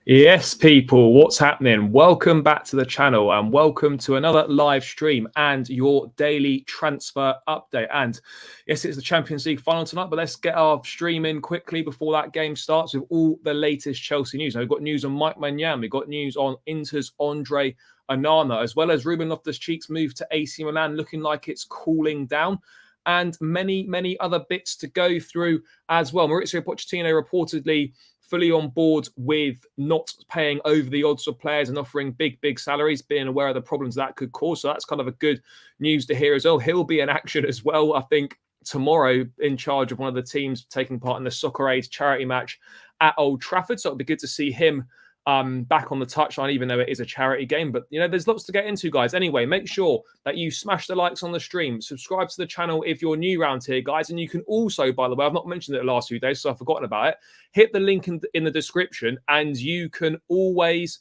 Yes, people, what's happening? Welcome back to the channel and welcome to another live stream and your daily transfer update. And yes, it's the Champions League final tonight, but let's get our stream in quickly before that game starts with all the latest Chelsea news. Now, we've got news on Maignan, we've got news on Inter's Andre Onana, as well as Ruben Loftus-Cheek's move to AC Milan, looking like it's cooling down, and many other bits to go through as well. Mauricio Pochettino reportedly fully on board with not paying over the odds of players and offering big salaries, being aware of the problems that could cause. So that's kind of a good news to hear as well. He'll be in action as well, I think, tomorrow, in charge of one of the teams taking part in the Soccer Aid charity match at Old Trafford. So it'll be good to see him back on the touchline, even though it is a charity game. But, you know, there's lots to get into, guys. Anyway, make sure that you smash the likes on the stream. Subscribe to the channel if you're new around here, guys. And you can also, by the way, I've not mentioned it the last few days, so I've forgotten about it. Hit the link in the description, and you can always...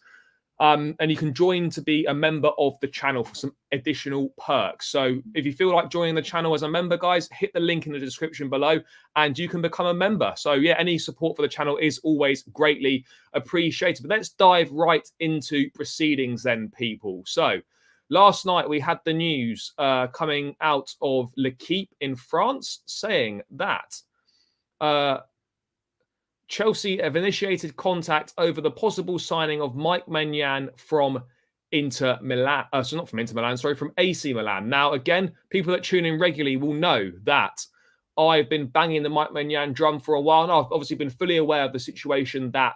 and you can join to be a member of the channel for some additional perks. So if you feel like joining the channel as a member, guys, hit the link in the description below and you can become a member. So yeah, any support for the channel is always greatly appreciated. But let's dive right into proceedings then, people. So last night we had the news coming out of L'Équipe in France saying that Chelsea have initiated contact over the possible signing of Maignan from Inter Milan. So not from Inter Milan, sorry, from AC Milan. Now, again, people that tune in regularly will know that I've been banging the Maignan drum for a while now. I've obviously been fully aware of the situation that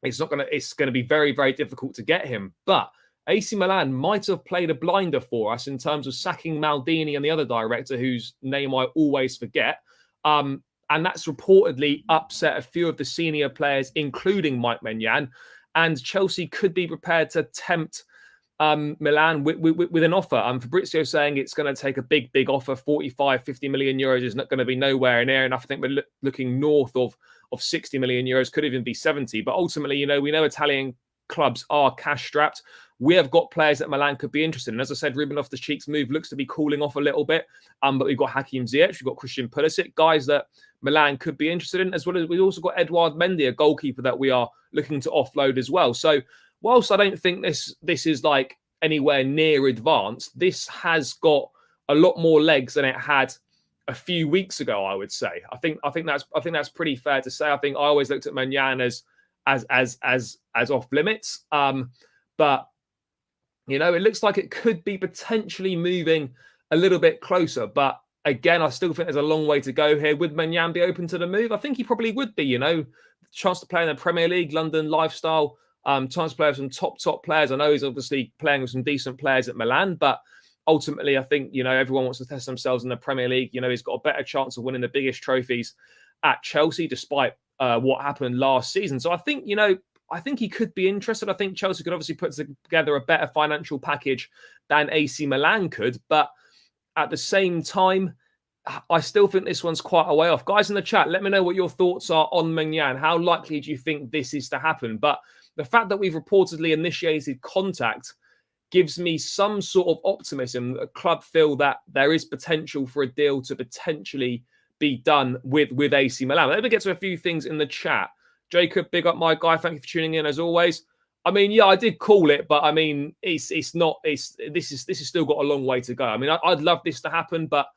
it's going to be very difficult to get him. But AC Milan might have played a blinder for us in terms of sacking Maldini and the other director, whose name I always forget. And that's reportedly upset a few of the senior players, including Maignan. And Chelsea could be prepared to tempt Milan with an offer. Fabrizio saying it's going to take a big offer. 45, 50 million euros is not going to be nowhere near enough. I think we're looking north of 60 million euros, could even be 70. But ultimately, you know, we know Italian clubs are cash strapped. We have got players that Milan could be interested in. As I said, Ruben Loftus-Cheek's move looks to be cooling off a little bit. But we've got Hakim Ziyech, we've got Christian Pulisic, guys that Milan could be interested in, as well as we've also got Edouard Mendy, a goalkeeper that we are looking to offload as well. So whilst I don't think this is like anywhere near advanced, this has got a lot more legs than it had a few weeks ago, I would say. I think that's pretty fair to say. I think I always looked at Maignan as off limits. But you know, it looks like it could be potentially moving a little bit closer. But again, I still think there's a long way to go here. Would Maignan be open to the move? I think he probably would be, you know. Chance to play in the Premier League, London lifestyle, chance to play with some top players. I know he's obviously playing with some decent players at Milan, but ultimately, I think, you know, everyone wants to test themselves in the Premier League. You know, he's got a better chance of winning the biggest trophies at Chelsea, despite what happened last season. So I think, you know, I think he could be interested. I think Chelsea could obviously put together a better financial package than AC Milan could. But at the same time, I still think this one's quite a way off. Guys in the chat, let me know what your thoughts are on Maignan. How likely do you think this is to happen? But the fact that we've reportedly initiated contact gives me some sort of optimism that the club feel that there is potential for a deal to potentially be done with AC Milan. Let me get to a few things in the chat. Jacob, big up my guy. Thank you for tuning in as always. I mean, yeah, I did call it, but I mean, this is still got a long way to go. I mean, I'd love this to happen, but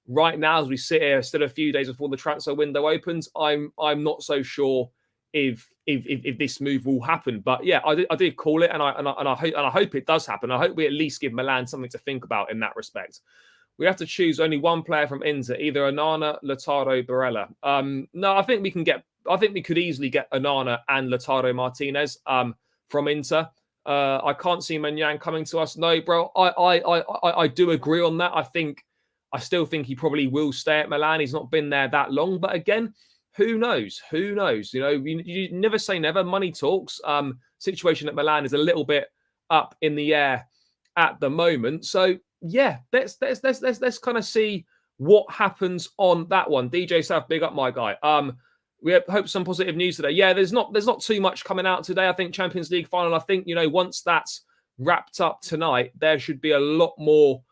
right now, as we sit here, still a few days before the transfer window opens, I'm not so sure if this move will happen. But yeah, I did call it, and I hope it does happen. I hope we at least give Milan something to think about in that respect. We have to choose only one player from Inter, either Onana, Lautaro, Barella. No, I think we could easily get Onana and Lautaro Martinez from Inter. I can't see Maignan coming to us. No, bro. I do agree on that. I still think he probably will stay at Milan. He's not been there that long. But again, who knows? Who knows? You know, you never say never. Money talks. Situation at Milan is a little bit up in the air at the moment. So yeah, let's kind of see what happens on that one. DJ South, big up my guy. We hope some positive news today. Yeah, there's not too much coming out today. I think Champions League final. I think, you know, once that's wrapped up tonight, there should be a lot more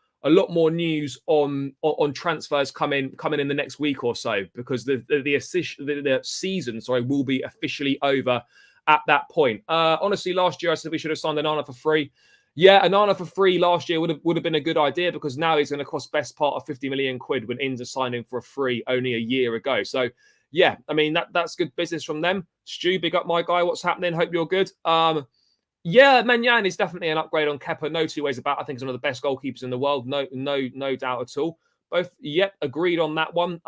news on transfers coming in the next week or so, because the season will be officially over at that point. Honestly, last year I said we should have signed Onana for free. Yeah, Onana for free last year would have been a good idea, because now he's going to cost best part of 50 million quid when Inter signed him for free only a year ago. So yeah, I mean that's good business from them. Stu, big up my guy. What's happening? Hope you're good. Yeah, Maignan is definitely an upgrade on Kepa. No two ways about it. I think he's one of the best goalkeepers in the world. No doubt at all. Both, yep, agreed on that one.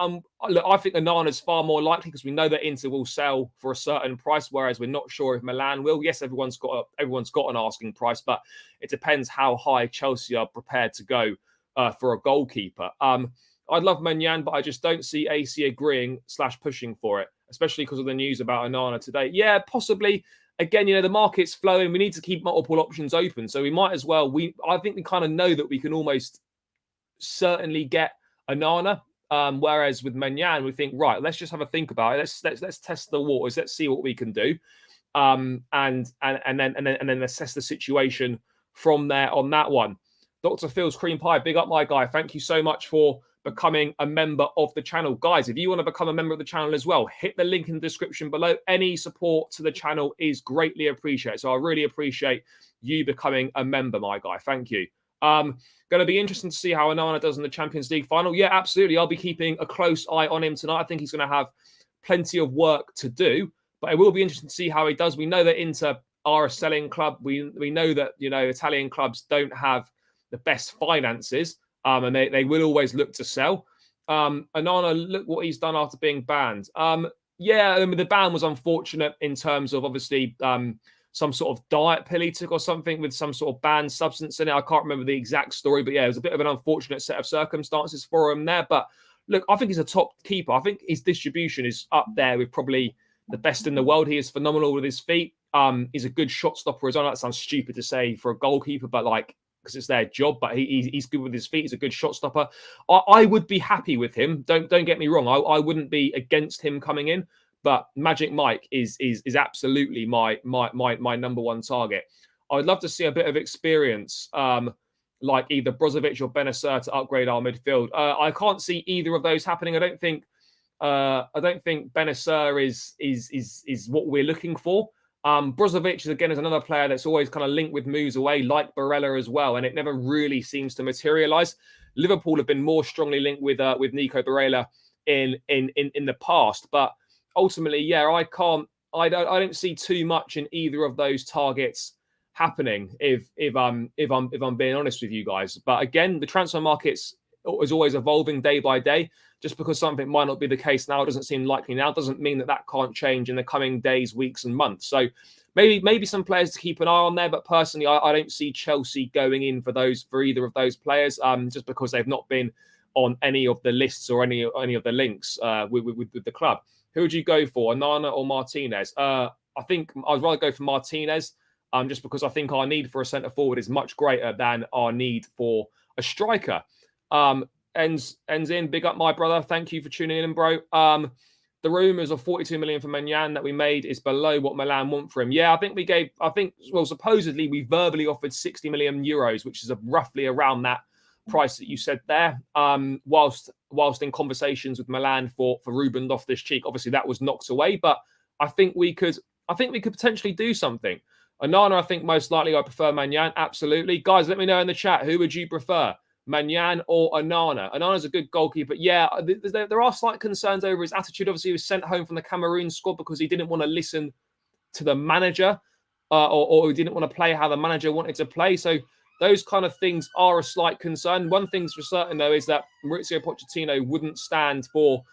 Look, I think Onana's far more likely, because we know that Inter will sell for a certain price, whereas we're not sure if Milan will. Yes, everyone's got an asking price, but it depends how high Chelsea are prepared to go for a goalkeeper. I'd love Maignan, but I just don't see AC agreeing / pushing for it, especially because of the news about Onana today. Yeah, possibly. Again, the market's flowing. We need to keep multiple options open, so we might as well. I think we kind of know that we can almost certainly get Onana. Whereas with Maignan, we think, right, let's just have a think about it. Let's test the waters. Let's see what we can do, and then assess the situation from there on that one. Dr. Phil's Cream Pie, big up my guy. Thank you so much for becoming a member of the channel. Guys, if you want to become a member of the channel as well, hit the link in the description below. Any support to the channel is greatly appreciated. So I really appreciate you becoming a member, my guy. Thank you. Going to be interesting to see how Onana does in the Champions League final. Yeah, absolutely. I'll be keeping a close eye on him tonight. I think he's going to have plenty of work to do, but it will be interesting to see how he does. We know that Inter are a selling club. We know that, Italian clubs don't have the best finances, and they will always look to sell. Onana, look what he's done after being banned. Yeah, I mean, the ban was unfortunate in terms of obviously some sort of diet pill he took or something with some sort of banned substance in it. I can't remember the exact story, but yeah, it was a bit of an unfortunate set of circumstances for him there. But look, I think he's a top keeper. I think his distribution is up there with probably the best in the world. He is phenomenal with his feet. He's a good shot stopper as well. That sounds stupid to say for a goalkeeper, but because it's their job, but he's good with his feet. He's a good shot stopper. I would be happy with him. Don't get me wrong. I wouldn't be against him coming in. But Magic Mike is absolutely my number one target. I would love to see a bit of experience, like either Brozovic or Benacer to upgrade our midfield. I can't see either of those happening. I don't think Benacer is what we're looking for. Brozovic is another player that's always kind of linked with moves away, like Barella as well, and it never really seems to materialise. Liverpool have been more strongly linked with Nico Barella in the past, but ultimately, yeah, I don't see too much in either of those targets happening if I'm being honest with you guys. But again, the transfer market's is always evolving day by day. Just because something might not be the case now, it doesn't seem likely now, doesn't mean that can't change in the coming days, weeks, and months. So maybe some players to keep an eye on there. But personally, I don't see Chelsea going in for either of those players, just because they've not been on any of the lists or any of the links with the club. Who would you go for, Onana or Martinez? I think I'd rather go for Martinez, just because I think our need for a centre forward is much greater than our need for a striker. Ends in, big up my brother. Thank you for tuning in, bro. The rumours of 42 million for Maignan that we made is below what Milan want for him. Yeah, supposedly we verbally offered 60 million euros, which is roughly around that price that you said there. Whilst in conversations with Milan for Ruben Loftus-Cheek, obviously that was knocked away, but I think we could potentially do something. Onana, I think most likely I prefer Maignan. Absolutely. Guys, let me know in the chat, who would you prefer, Maignan or Onana? Onana's a good goalkeeper. Yeah, there are slight concerns over his attitude. Obviously, he was sent home from the Cameroon squad because he didn't want to listen to the manager, or he didn't want to play how the manager wanted to play. So those kind of things are a slight concern. One thing's for certain, though, is that Mauricio Pochettino wouldn't stand for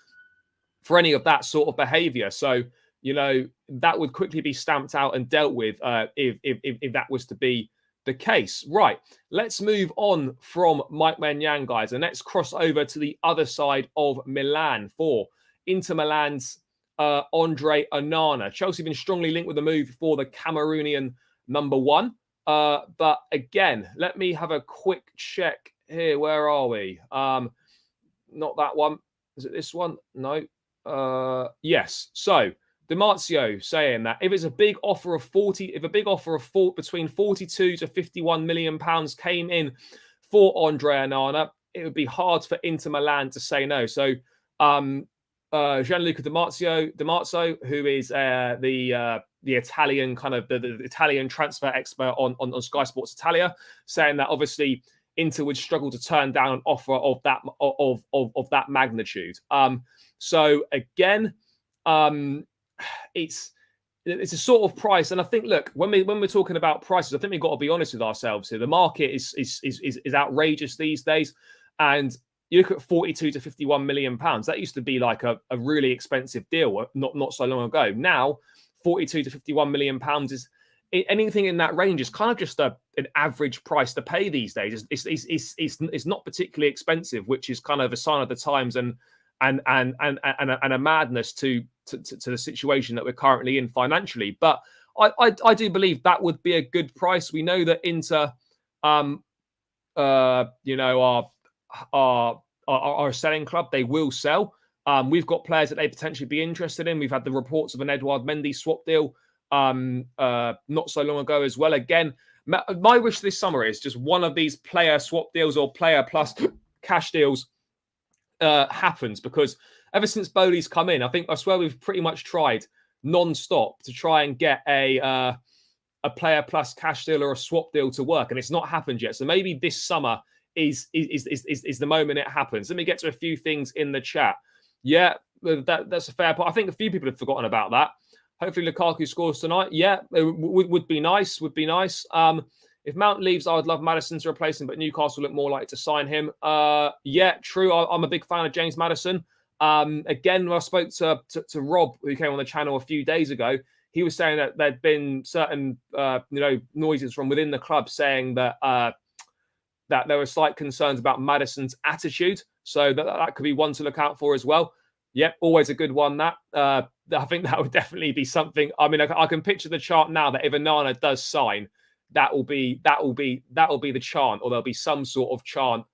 any of that sort of behaviour. So, that would quickly be stamped out and dealt with if that was to be the case. Right, let's move on from Mike Maignan, guys, and let's cross over to the other side of Milan for Inter Milan's Andre Onana. Chelsea have been strongly linked with the move for the Cameroonian number one. But again, let me have a quick check here. Where are we? Not that one. Is it this one? No. Yes. So Demartio saying that if a big offer of between 42 to 51 million pounds came in for Andre Onana, it would be hard for Inter Milan to say no. So Gianluca Demartio, who is the Italian kind of the Italian transfer expert on Sky Sports Italia, saying that obviously Inter would struggle to turn down an offer of that magnitude. So again, it's a sort of price, and I think, look, when we're talking about prices, I think we've got to be honest with ourselves here. The market is outrageous these days, and you look at 42 to 51 million pounds. That used to be like a really expensive deal not so long ago. Now, 42 to 51 million pounds is anything in that range is kind of just an average price to pay these days. It's not particularly expensive, which is kind of a sign of the times and a madness to the situation that we're currently in financially. But I do believe that would be a good price. We know that Inter, are a selling club. They will sell. We've got players that they potentially be interested in. We've had the reports of an Edouard Mendy swap deal not so long ago as well. Again, my wish this summer is just one of these player swap deals or player plus cash deals happens, because ever since Bowley's come in, I swear we've pretty much tried non-stop to try and get a player plus cash deal or a swap deal to work, and it's not happened yet. So maybe this summer is the moment it happens. Let me get to a few things in the chat. Yeah, that's a fair point. I think a few people have forgotten about that. Hopefully Lukaku scores tonight. Yeah, it would be nice. Would be nice. If Mount leaves, I would love Maddison to replace him, but Newcastle look more likely to sign him. Yeah, true. I'm a big fan of James Maddison. Again, when I spoke to Rob, who came on the channel a few days ago, he was saying that there'd been certain noises from within the club saying that that there were slight concerns about Maddison's attitude. So that could be one to look out for as well. Yep, always a good one. That I think that would definitely be something. I mean, I can picture the chart now that if Onana does sign, that will be the chant, or there'll be some sort of chant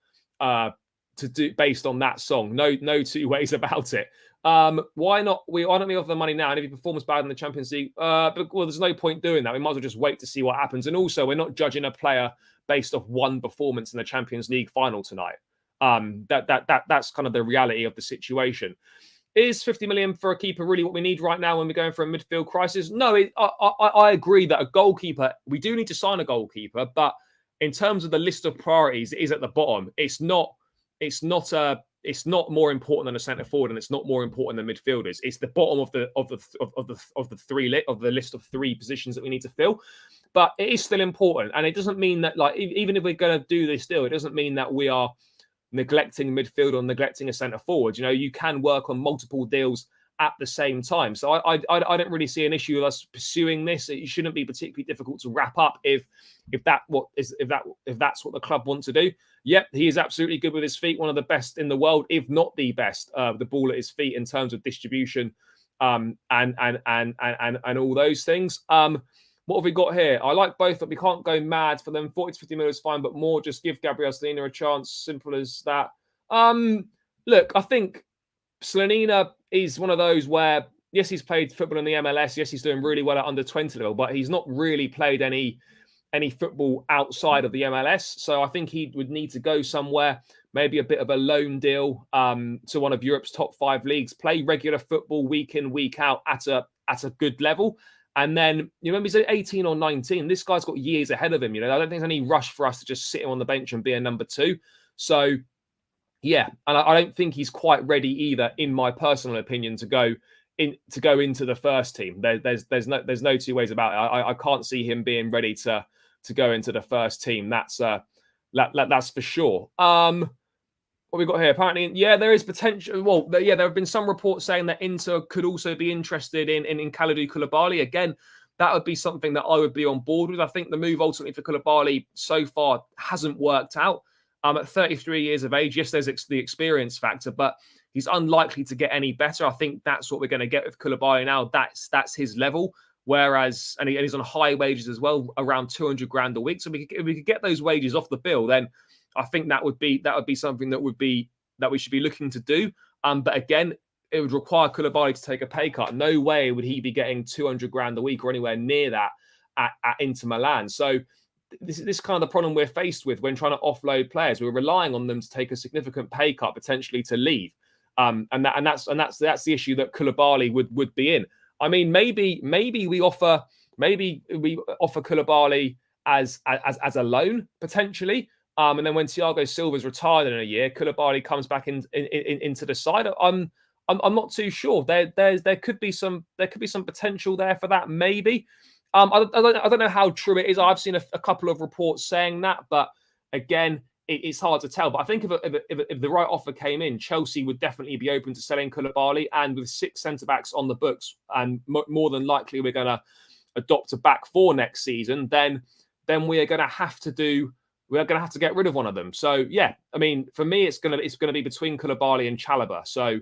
to do based on that song. No two ways about it. Why don't we offer the money now? And if he performs bad in the Champions League, well, there's no point doing that. We might as well just wait to see what happens. And also, we're not judging a player based off one performance in the Champions League final tonight. That's kind of the reality of the situation. Is 50 million for a keeper really what we need right now when we're going for a midfield crisis? No, I agree that a goalkeeper, we do need to sign a goalkeeper, but in terms of the list of priorities, it is at the bottom. It's not more important than a centre forward, and it's not more important than midfielders. It's the bottom of the list of three positions that we need to fill. But it is still important, and it doesn't mean that, like, even if we're going to do this deal, it doesn't mean that we are neglecting midfield or neglecting a centre forward. You know, you can work on multiple deals at the same time. So I don't really see an issue with us pursuing this. It shouldn't be particularly difficult to wrap up if that's what the club want to do. Yep, he is absolutely good with his feet, one of the best in the world, if not the best. The ball at his feet in terms of distribution, and all those things. What have we got here? I like both, but we can't go mad for them. 40 to 50 million is fine, but more just give Gabriel Slonina a chance. Simple as that. Look, I think Slonina is one of those where, yes, he's played football in the MLS. Yes, he's doing really well at under 20 level, but he's not really played any football outside of the MLS. So I think he would need to go somewhere, maybe a bit of a loan deal to one of Europe's top 5 leagues, play regular football week in, week out at a good level. And then, you remember, he's 18 or 19. This guy's got years ahead of him. You know, I don't think there's any rush for us to just sit him on the bench and be a number 2. So, yeah, and I don't think he's quite ready either, in my personal opinion, to go into the first team. There's no two ways about it. I can't see him being ready to go into the first team. That's for sure. What we got here? Apparently, yeah, there is potential. Well, yeah, there have been some reports saying that Inter could also be interested in Kalidou Koulibaly. Again, that would be something that I would be on board with. I think the move ultimately for Koulibaly so far hasn't worked out. At 33 years of age, yes, there's the experience factor, but he's unlikely to get any better. I think that's what we're going to get with Koulibaly now. That's his level. Whereas, and he's on high wages as well, around 200 grand a week. So if we could get those wages off the bill, then I think that would be something that we should be looking to do. But again, it would require Koulibaly to take a pay cut. No way would he be getting 200 grand a week or anywhere near that at Inter Milan. So this is kind of the problem we're faced with when trying to offload players. We're relying on them to take a significant pay cut, potentially to leave. And that's the issue that Koulibaly would be in. I mean, maybe we offer Koulibaly as a loan potentially. And then when Thiago Silva's retired in a year, Koulibaly comes back into the side. I'm not too sure. There could be some potential there for that, maybe. I don't know how true it is. I've seen a couple of reports saying that, but again, it's hard to tell. But I think if the right offer came in, Chelsea would definitely be open to selling Koulibaly. And with 6 centre-backs on the books, and more than likely we're going to adopt a back four next season, then we are going to have to get rid of one of them. So yeah, I mean, for me, it's going to be between Koulibaly and Chalobah. So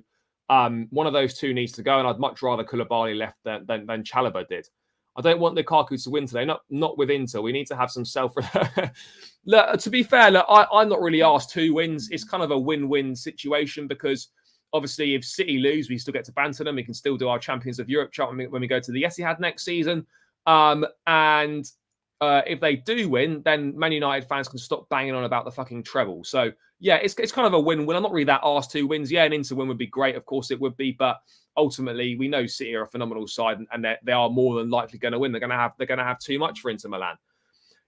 one of those two needs to go, and I'd much rather Koulibaly left than Chalobah did. I don't want Lukaku to win today. Not with Inter. We need to have some self. Look, to be fair, look, I'm not really asked who wins. It's kind of a win-win situation because obviously, if City lose, we still get to banter them. We can still do our Champions of Europe chart when we go to the Etihad next season. And if they do win, then Man United fans can stop banging on about the fucking treble. So yeah, it's kind of a win-win. I'm not really that asked who wins. Yeah, an Inter win would be great. Of course, it would be, but ultimately, we know City are a phenomenal side, and they are more than likely going to win. They're going to have too much for Inter Milan.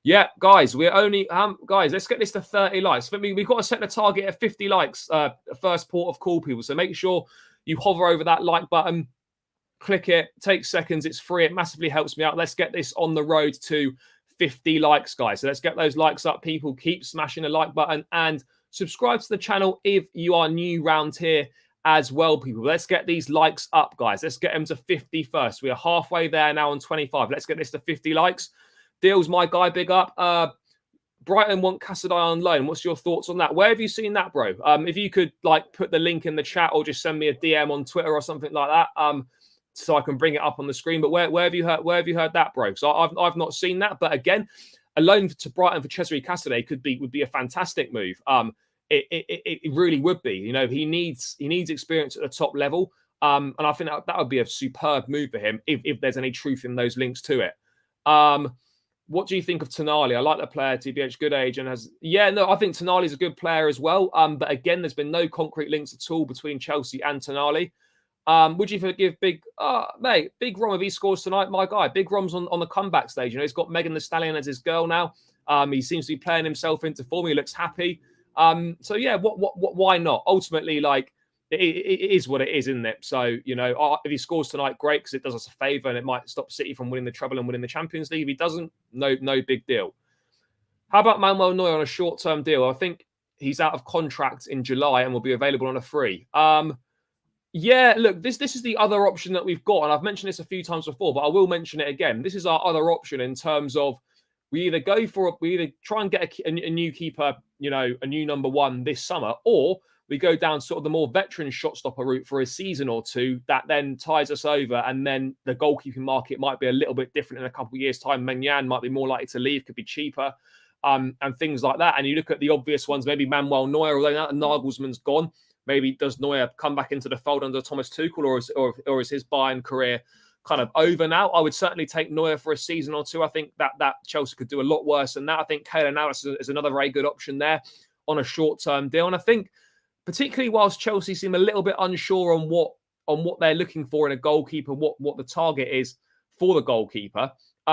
Yeah, guys, we're only guys. Let's get this to 30 likes. We've got to set the target at 50 likes. First port of call, people. So make sure you hover over that like button, click it. Takes seconds. It's free. It massively helps me out. Let's get this on the road to 50 likes, guys. So let's get those likes up, people. Keep smashing the like button and subscribe to the channel if you are new round here as well, people. Let's get these likes up, guys. Let's get them to 50 first. We are halfway there now on 25. Let's get this to 50 likes. Deals, my guy, big up. Brighton want Casadei on loan. What's your thoughts on that? Where have you seen that, bro? If you could put the link in the chat or just send me a DM on Twitter or something like that, so I can bring it up on the screen. But where have you heard that, bro? So I've not seen that. But again, a loan to Brighton for Cesare Casadei would be a fantastic move. It really would be. You know, he needs experience at the top level. And I think that would be a superb move for him if there's any truth in those links to it. What do you think of Tonali? I like the player, TBH, good age, and I think Tonali's a good player as well. But again, there's been no concrete links at all between Chelsea and Tonali. Would you forgive Big Rom if he scores tonight? My guy, Big Rom's on the comeback stage. You know, he's got Megan Thee Stallion as his girl now. He seems to be playing himself into form. He looks happy. So yeah, why not? Ultimately, it is what it is, isn't it? So, you know, if he scores tonight, great, because it does us a favour and it might stop City from winning the treble and winning the Champions League. If he doesn't, no big deal. How about Manuel Neuer on a short-term deal? I think he's out of contract in July and will be available on a free. Yeah, look, this is the other option that we've got, and I've mentioned this a few times before, but I will mention it again. This is our other option in terms of we either try and get a new keeper, you know, a new number one this summer, or we go down sort of the more veteran shot stopper route for a season or two that then ties us over, and then the goalkeeping market might be a little bit different in a couple of years' time. Maignan might be more likely to leave, could be cheaper, and things like that. And you look at the obvious ones, maybe Manuel Neuer, although now Nagelsmann's gone. Maybe does Neuer come back into the fold under Thomas Tuchel, or is his Bayern career kind of over now? I would certainly take Neuer for a season or two. I think that Chelsea could do a lot worse than that. I think Keylor Navas is another very good option there on a short-term deal. And I think, particularly whilst Chelsea seem a little bit unsure on what they're looking for in a goalkeeper, what the target is for the goalkeeper,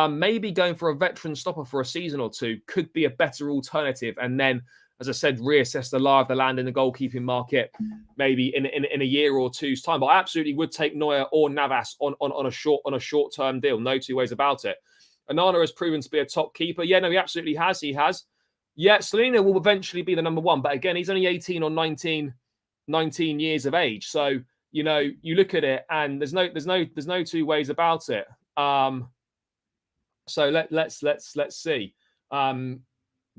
maybe going for a veteran stopper for a season or two could be a better alternative. And then, as I said, reassess the lie of the land in the goalkeeping market maybe in a year or two's time. But I absolutely would take Neuer or Navas on a short-term deal. No two ways about it. Onana has proven to be a top keeper. Yeah, no, he absolutely has. He has. Yeah, Salina will eventually be the number one. But again, he's only 18 or 19 years of age. So, you know, you look at it and there's no two ways about it. So let's see. But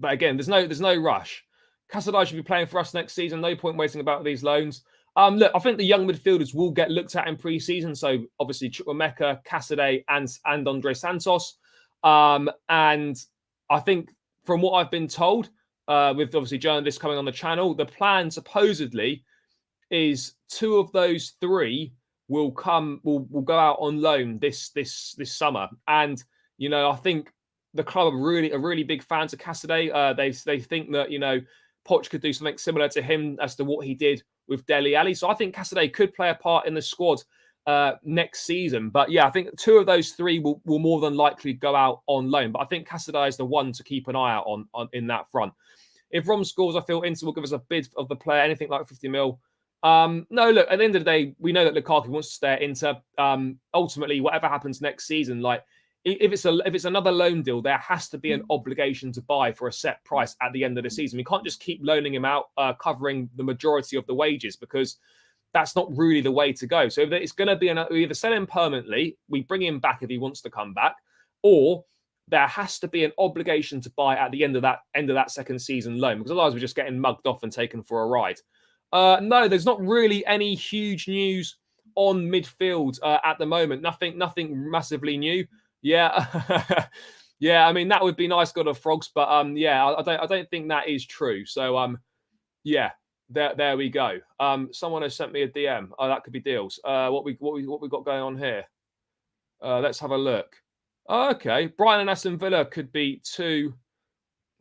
again, there's no rush. Casadei should be playing for us next season. No point waiting about these loans. Look, I think the young midfielders will get looked at in pre-season. So obviously Chukwuemeka, Casadei, and Andre Santos. And I think from what I've been told, with obviously journalists coming on the channel, the plan supposedly is two of those three will go out on loan this summer. And you know, I think the club are really big fans of Casadei. They think that, you know, Poch could do something similar to him as to what he did with Dele Alli. So I think Casadei could play a part in the squad next season. But yeah, I think 2 of those 3 will more than likely go out on loan. But I think Casadei is the one to keep an eye out on in that front. If Rom scores, I feel Inter will give us a bid of the player, anything like 50 mil. No, look, at the end of the day, we know that Lukaku wants to stay at Inter. Ultimately, whatever happens next season, like if it's another loan deal, there has to be an obligation to buy for a set price at the end of the season. We can't just keep loaning him out, covering the majority of the wages, because that's not really the way to go. So if it's going to be we either sell him permanently, we bring him back if he wants to come back, or there has to be an obligation to buy at the end of that second season loan, because otherwise we're just getting mugged off and taken for a ride. No, there's not really any huge news on midfield at the moment. Nothing massively new. Yeah, yeah. I mean, that would be nice, God of Frogs, but yeah, I don't think that is true. So yeah, there we go. Someone has sent me a DM. Oh, that could be deals. What we got going on here? Let's have a look. Okay, Brighton and Aston Villa could be 2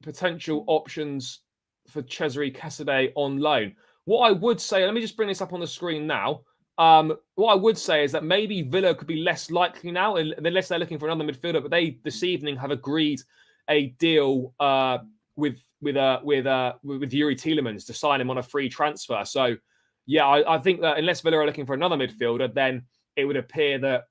potential options for Cesare Casadei on loan. What I would say, let me just bring this up on the screen now. What I would say is that maybe Villa could be less likely now, unless they're looking for another midfielder. But they this evening have agreed a deal with Yuri Tielemans to sign him on a free transfer. So yeah, I think that unless Villa are looking for another midfielder, then it would appear that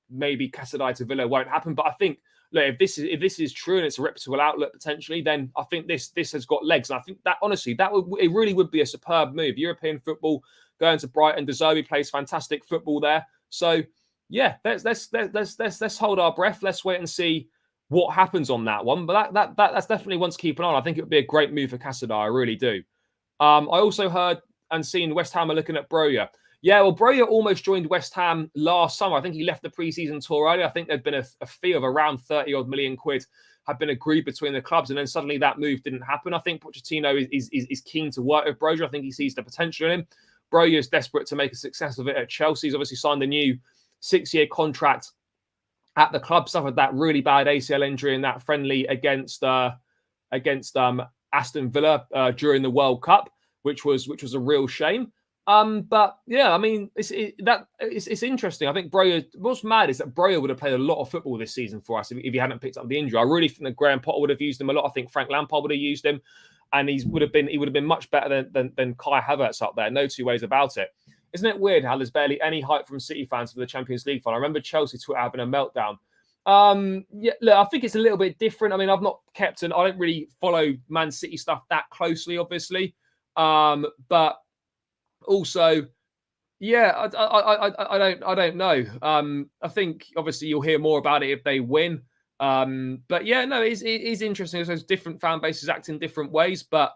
maybe Casadei to Villa won't happen. But I think, look, if this is true and it's a reputable outlet potentially, then I think this has got legs. And I think that honestly, it really would be a superb move. European football, going to Brighton. De Zerbi plays fantastic football there. So yeah, let's hold our breath. Let's wait and see what happens on that one. But that's definitely one to keep an eye on. I think it would be a great move for Casadei. I really do. I also heard and seen West Ham are looking at Broja. Yeah, well, Broja almost joined West Ham last summer. I think he left the pre-season tour early. I think there'd been a fee of around 30-odd million quid had been agreed between the clubs, and then suddenly that move didn't happen. I think Pochettino is keen to work with Broja. I think he sees the potential in him. Broja is desperate to make a success of it at Chelsea. He's obviously signed a new 6-year contract at the club. Suffered that really bad ACL injury in that friendly against Aston Villa during the World Cup, which was a real shame. But yeah, I mean, it's interesting. I think Broja, what's mad is that Broja would have played a lot of football this season for us if he hadn't picked up the injury. I really think that Graham Potter would have used him a lot. I think Frank Lampard would have used him, and he would have been much better than Kai Havertz up there. No two ways about it. Isn't it weird how there's barely any hype from City fans for the Champions League final? I remember Chelsea Twitter having a meltdown. Yeah, look, I think it's a little bit different. I mean, I've not kept I don't really follow Man City stuff that closely, obviously. But also, yeah, I don't know. I think obviously you'll hear more about it if they win. But yeah, no, it is interesting. There's different fan bases act in different ways, but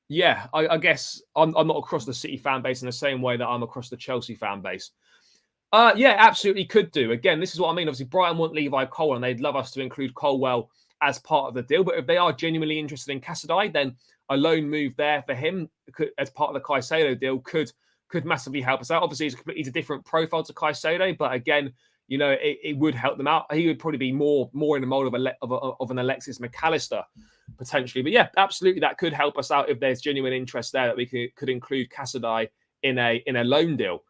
yeah, I guess I'm not across the City fan base in the same way that I'm across the Chelsea fan base. Yeah, absolutely could do. Again, this is what I mean. Obviously, Brighton want Levi Colwill, and they'd love us to include Colwill as part of the deal. But if they are genuinely interested in Casadei, then a loan move there for him as part of the Caicedo deal could massively help us out. Obviously, it's a different profile to Caicedo, but again, you know, it would help them out. He would probably be more in the mold of an Alexis McAllister potentially. But yeah, absolutely, that could help us out if there's genuine interest there that we could include Casadei in a loan deal.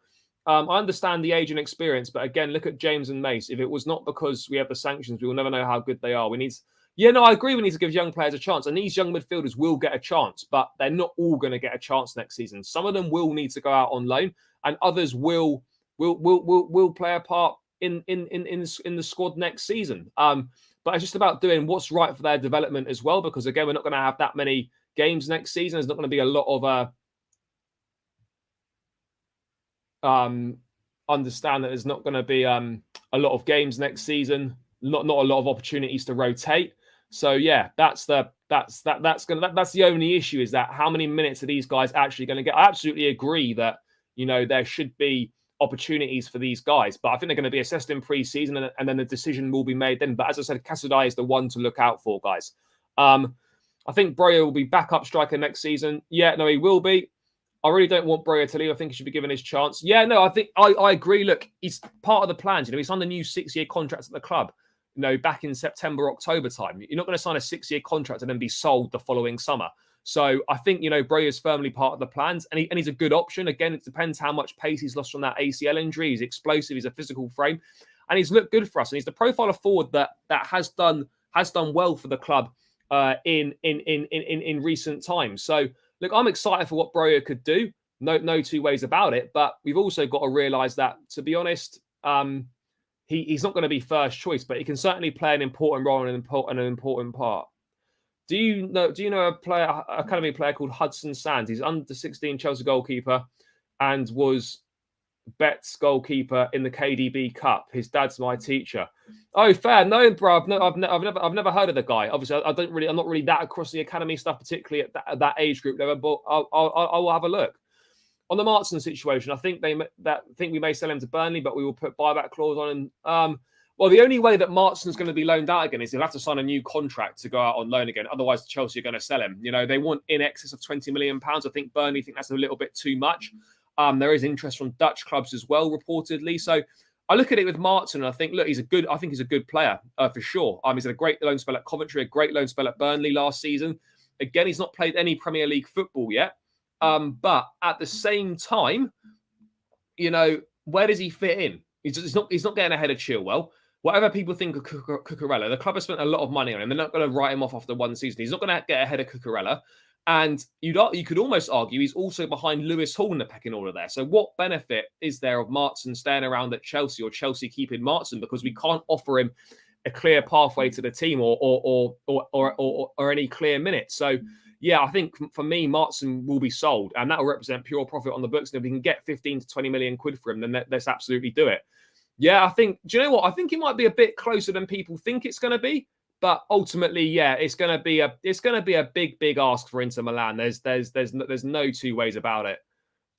I understand the age and experience, but again, look at James and Mace. If it was not because we have the sanctions, we will never know how good they are. I agree. We need to give young players a chance, and these young midfielders will get a chance, but they're not all going to get a chance next season. Some of them will need to go out on loan, and others will play a part in the squad next season. But it's just about doing what's right for their development as well, because again, we're not going to have that many games next season. There's not going to be a lot of understand that there's not going to be a lot of games next season, not a lot of opportunities to rotate. So yeah, that's the only issue, is that how many minutes are these guys actually going to get? I absolutely agree that, you know, there should be opportunities for these guys, but I think they're going to be assessed in pre-season, and then the decision will be made then. But as I said, Casadei is the one to look out for, guys. I think Broja will be backup striker next season. Yeah, no, he will be. I really don't want Broja to leave. I think he should be given his chance. Yeah, no, I think I agree. Look, he's part of the plans. You know, he signed a new 6-year contract at the club, you know, back in September, October time. You're not going to sign a 6-year contract and then be sold the following summer. So I think, Broja is firmly part of the plans, and he's a good option. Again, it depends how much pace he's lost from that ACL injury. He's explosive. He's a physical frame, and he's looked good for us. And he's the profile of forward that has done well for the club in recent times. So look, I'm excited for what Broja could do. No two ways about it. But we've also got to realise that, to be honest, he's not going to be first choice, but he can certainly play an important role and an important part. Do you know a academy player called Hudson Sands? He's under 16 Chelsea goalkeeper and was Bet's goalkeeper in the KDB Cup. His dad's my teacher. Oh, fair. No, bro. I've never heard of the guy. Obviously, I'm not really that across the academy stuff, particularly at that age group level. But I will have a look. On the Martin situation, I think we may sell him to Burnley, but we will put buyback clause on him. Well, the only way that Martin's going to be loaned out again is he'll have to sign a new contract to go out on loan again. Otherwise, Chelsea are going to sell him. They want in excess of £20 million. I think Burnley think that's a little bit too much. There is interest from Dutch clubs as well, reportedly. So I look at it with Martin and I think, look, he's a good player for sure. He's had a great loan spell at Coventry, a great loan spell at Burnley last season. Again, he's not played any Premier League football yet. But at the same time, where does he fit in? He's not getting ahead of Chilwell. Whatever people think of Cucurella, the club has spent a lot of money on him. They're not going to write him off after one season. He's not going to get ahead of Cucurella. And you could almost argue he's also behind Lewis Hall in the pecking order there. So what benefit is there of Martin staying around at Chelsea or Chelsea keeping Martin, because we can't offer him a clear pathway to the team or any clear minutes. So yeah, I think for me, Martin will be sold, and that will represent pure profit on the books. And if we can get 15 to 20 million quid for him, then let's absolutely do it. Yeah, do you know what? I think it might be a bit closer than people think it's going to be. But ultimately, yeah, it's going to be a big ask for Inter Milan. There's no two ways about it.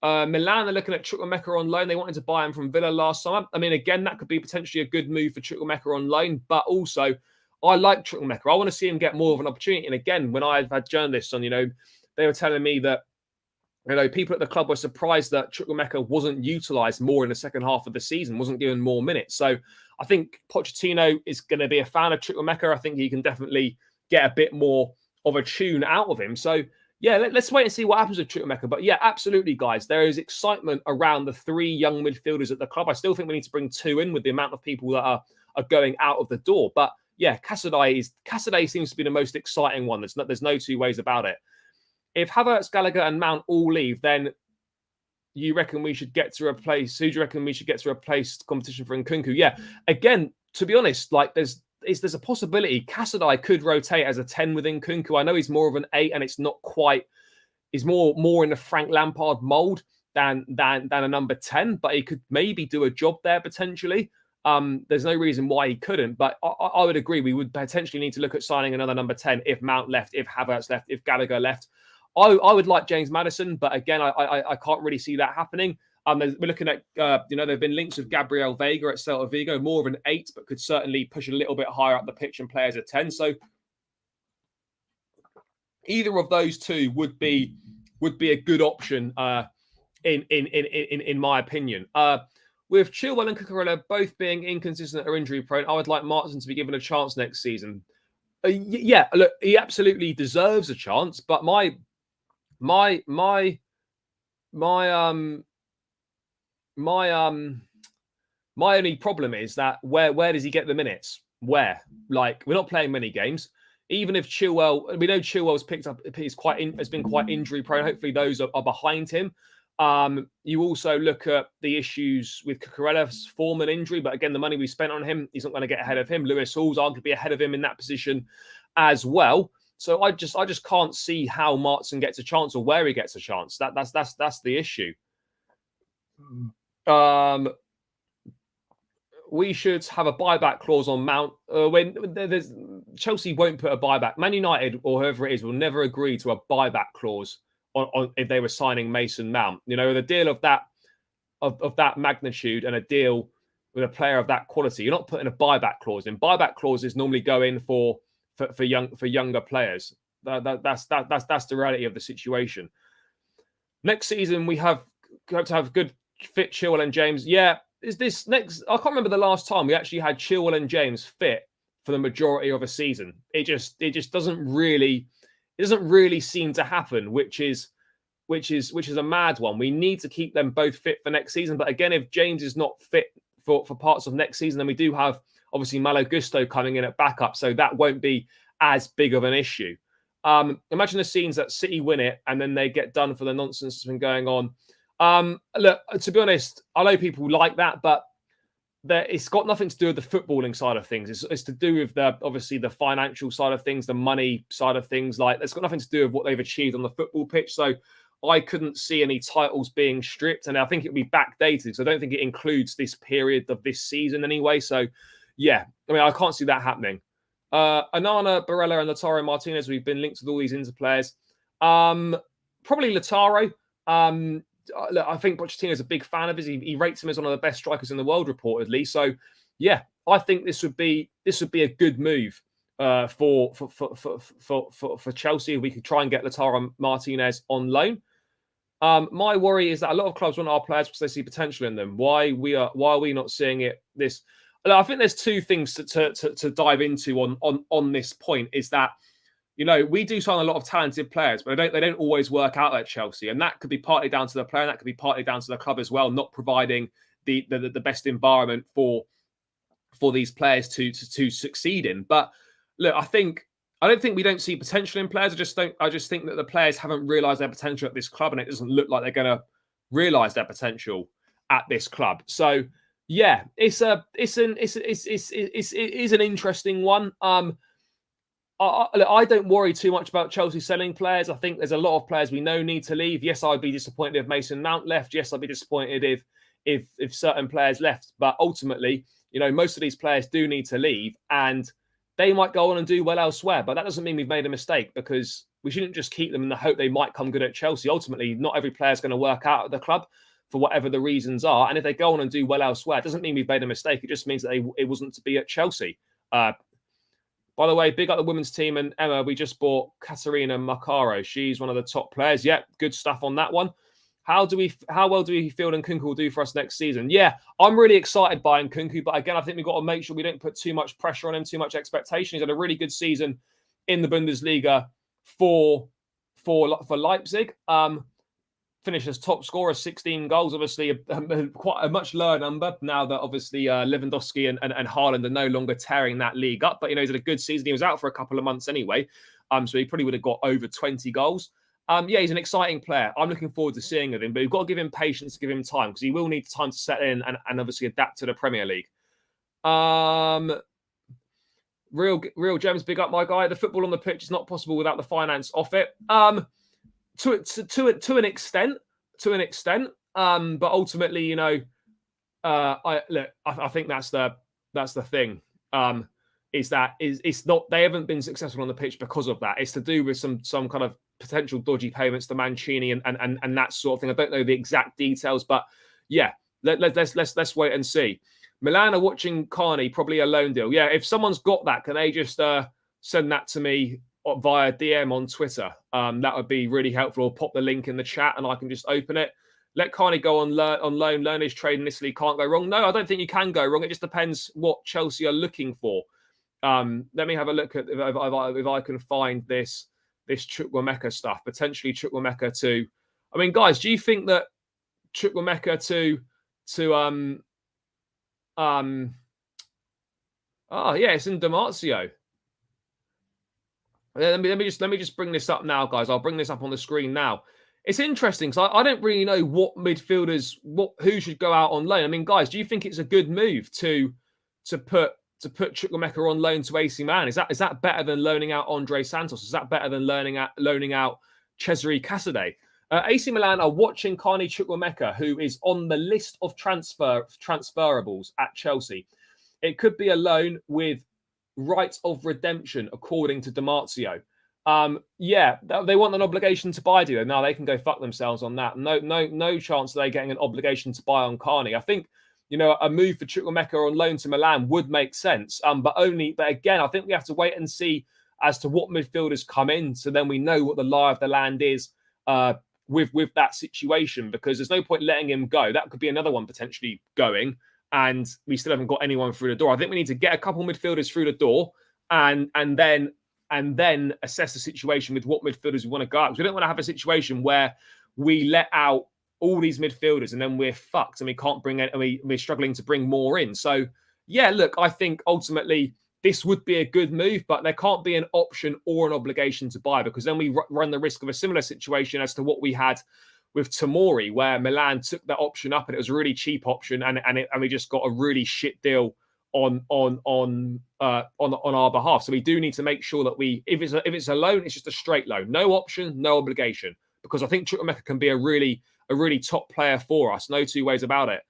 Milan are looking at Chukwuemeka on loan. They wanted to buy him from Villa last summer. I mean, again, that could be potentially a good move for Chukwuemeka on loan. But also, I like Chukwuemeka. I want to see him get more of an opportunity. And again, when I've had journalists on, they were telling me that people at the club were surprised that Chukwuemeka wasn't utilised more in the second half of the season, wasn't given more minutes. So I think Pochettino is going to be a fan of Chukwuemeka. I think he can definitely get a bit more of a tune out of him. So yeah, let's wait and see what happens with Chukwuemeka. But yeah, absolutely, guys. There is excitement around the three young midfielders at the club. I still think we need to bring two in with the amount of people that are going out of the door. But yeah, Cassidy seems to be the most exciting one. There's no two ways about it. If Havertz, Gallagher, and Mount all leave, then you reckon we should get to replace? Who do you reckon we should get to replace competition for Nkunku? Yeah, again, to be honest, there's a possibility Cassidy could rotate as a 10 with Nkunku. I know he's more of an 8, and it's not quite. He's more in the Frank Lampard mold than a number 10, but he could maybe do a job there potentially. There's no reason why he couldn't, but I would agree we would potentially need to look at signing another number 10 if Mount left, if Havertz left, if Gallagher left. I would like James Maddison, but again, I can't really see that happening. We're looking at, there have been links with Gabriel Vega at Celta Vigo, more of an 8, but could certainly push a little bit higher up the pitch and play as a 10. So either of those two would be a good option in my opinion. With Chilwell and Cucurella both being inconsistent or injury prone, I would like Martin to be given a chance next season. Yeah, look, he absolutely deserves a chance, but my only problem is that where does he get the minutes? Where? We're not playing many games. Even if Chilwell, we know Chilwell's picked up, has been quite injury prone. Hopefully those are behind him. You also look at the issues with Cucurella's form and injury, but again, the money we spent on him, he's not going to get ahead of him. Lewis Hall's arguably ahead of him in that position as well. So I just can't see how Martin gets a chance or where he gets a chance. That's the issue. We should have a buyback clause on Mount. Chelsea won't put a buyback. Man United or whoever it is will never agree to a buyback clause on if they were signing Mason Mount. The deal of that magnitude and a deal with a player of that quality, you're not putting a buyback clause in. Buyback clauses normally go in for younger players. That's the reality of the situation. Next season we hope to have good fit Chilwell and James. Yeah, is this next? I can't remember the last time we actually had Chilwell and James fit for the majority of a season. It just doesn't really. it doesn't really seem to happen, which is a mad one. We need to keep them both fit for next season. But again, if James is not fit for parts of next season, then we do have obviously Malo Gusto coming in at backup, so that won't be as big of an issue. Imagine the scenes that City win it and then they get done for the nonsense that's been going on. Look, to be honest, I know people like that, but it's got nothing to do with the footballing side of things. It's to do with obviously the financial side of things, the money side of things. Like, it's got nothing to do with what they've achieved on the football pitch. So I couldn't see any titles being stripped, and I think it would be backdated. So I don't think it includes this period of this season anyway. So yeah, I mean, I can't see that happening. Onana, Barella, and Lautaro Martinez, we've been linked with all these Inter players. Probably Lautaro. Look, I think Pochettino is a big fan of his. He rates him as one of the best strikers in the world, reportedly. So, yeah, I think this would be a good move for Chelsea. If we could try and get Lautaro Martinez on loan. My worry is that a lot of clubs want our players because they see potential in them. Why are we not seeing it? I think there's two things to dive into on this point. Is that, you know, we do sign a lot of talented players, but they don't always work out at Chelsea, and that could be partly down to the player, and that could be partly down to the club as well, not providing the best environment for these players to succeed in. But look, I don't think we don't see potential in players. I just think that the players haven't realised their potential at this club, and it doesn't look like they're going to realise their potential at this club. So yeah, it is an interesting one. I don't worry too much about Chelsea selling players. I think there's a lot of players we know need to leave. Yes, I'd be disappointed if Mason Mount left. Yes, I'd be disappointed if certain players left. But ultimately, you know, most of these players do need to leave, and they might go on and do well elsewhere. But that doesn't mean we've made a mistake, because we shouldn't just keep them in the hope they might come good at Chelsea. Ultimately, not every player is going to work out at the club for whatever the reasons are. And if they go on and do well elsewhere, it doesn't mean we've made a mistake. It just means that it wasn't to be at Chelsea. By the way, big up the women's team. And Emma, we just bought Katerina Maccaro. She's one of the top players. Yeah, good stuff on that one. How well do we feel Nkunku will do for us next season? Yeah, I'm really excited by Nkunku, but again, I think we've got to make sure we don't put too much pressure on him, too much expectation. He's had a really good season in the Bundesliga for Leipzig. Finished as top scorer, 16 goals. Obviously, quite a much lower number now that obviously Lewandowski and Haaland are no longer tearing that league up. But, you know, he's had a good season. He was out for a couple of months anyway, so he probably would have got over 20 goals. Yeah, he's an exciting player. I'm looking forward to seeing him, but we've got to give him patience, give him time, because he will need time to settle in and obviously adapt to the Premier League. Real Gems, big up my guy. The football on the pitch is not possible without the finance off it. To an extent. But ultimately, you know, I think that's the thing. It's not, they haven't been successful on the pitch because of that. It's to do with some kind of potential dodgy payments to Mancini and that sort of thing. I don't know the exact details, but yeah, let's wait and see. Milan are watching Carney, probably a loan deal. Yeah, if someone's got that, can they just send that to me via DM on Twitter? That would be really helpful. Or pop the link in the chat and I can just open it. Let Carney go on loan. Learn his trade in Italy. Can't go wrong. No, I don't think you can go wrong. It just depends what Chelsea are looking for. Let me have a look at if I can find this Chukwuemeka stuff. Potentially Chukwuemeka to. I mean, guys, do you think that Chukwuemeka to yeah, it's in Damarcio. Let me just bring this up now, guys. I'll bring this up on the screen now. It's interesting because I don't really know what midfielders, who should go out on loan. I mean, guys, do you think it's a good move to put Chukwuemeka on loan to AC Milan? Is that better than loaning out Andre Santos? Is that better than loaning out Cesare Casadei? AC Milan are watching Carney Chukwuemeka, who is on the list of transferables at Chelsea. It could be a loan with right of redemption, according to Damarcio. Yeah, they want an obligation to buy, do they? Now they can go fuck themselves on that. No chance of they getting an obligation to buy on Carney. I think, you know, a move for Chukwuemeka on loan to Milan would make sense. But again, I think we have to wait and see as to what midfielders come in, so then we know what the lie of the land is with that situation, because there's no point letting him go. That could be another one potentially going, and we still haven't got anyone through the door. I think we need to get a couple midfielders through the door, and then and then assess the situation with what midfielders we want to go out. Because we don't want to have a situation where we let out all these midfielders and then we're fucked and we can't bring it, and we're struggling to bring more in. So, yeah, look, I think ultimately this would be a good move, but there can't be an option or an obligation to buy, because then we run the risk of a similar situation as to what we had with Tomori, where Milan took that option up and it was a really cheap option, and we just got a really shit deal on our behalf. So we do need to make sure that if it's a loan, it's just a straight loan, no option, no obligation, because I think Chukwuemeka can be a really top player for us. No two ways about it.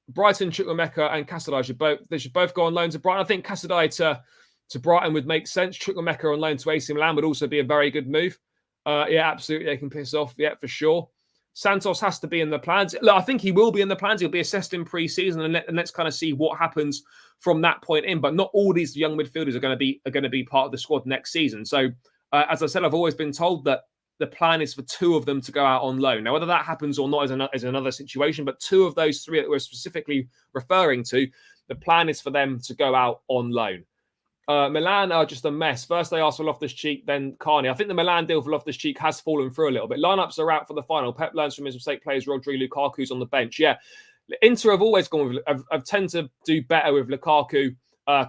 Brighton, Chukwuemeka and Casadei should both go on loan to Brighton. I think Casadei to Brighton would make sense. Chukwuemeka on loan to AC Milan would also be a very good move. Yeah, absolutely. They can piss off. Yeah, for sure. Santos has to be in the plans. Look, I think he will be in the plans. He'll be assessed in pre-season, and let's kind of see what happens from that point in. But not all these young midfielders are going to be part of the squad next season. So, as I said, I've always been told that the plan is for two of them to go out on loan. Now, whether that happens or not is another situation, but two of those three that we're specifically referring to, the plan is for them to go out on loan. Milan are just a mess. First, they asked for Loftus-Cheek, then Carney. I think the Milan deal for Loftus-Cheek has fallen through a little bit. Lineups are out for the final. Pep learns from his mistake, plays Rodri, Lukaku's on the bench. Yeah, Inter have always gone with, I've tend to do better with Lukaku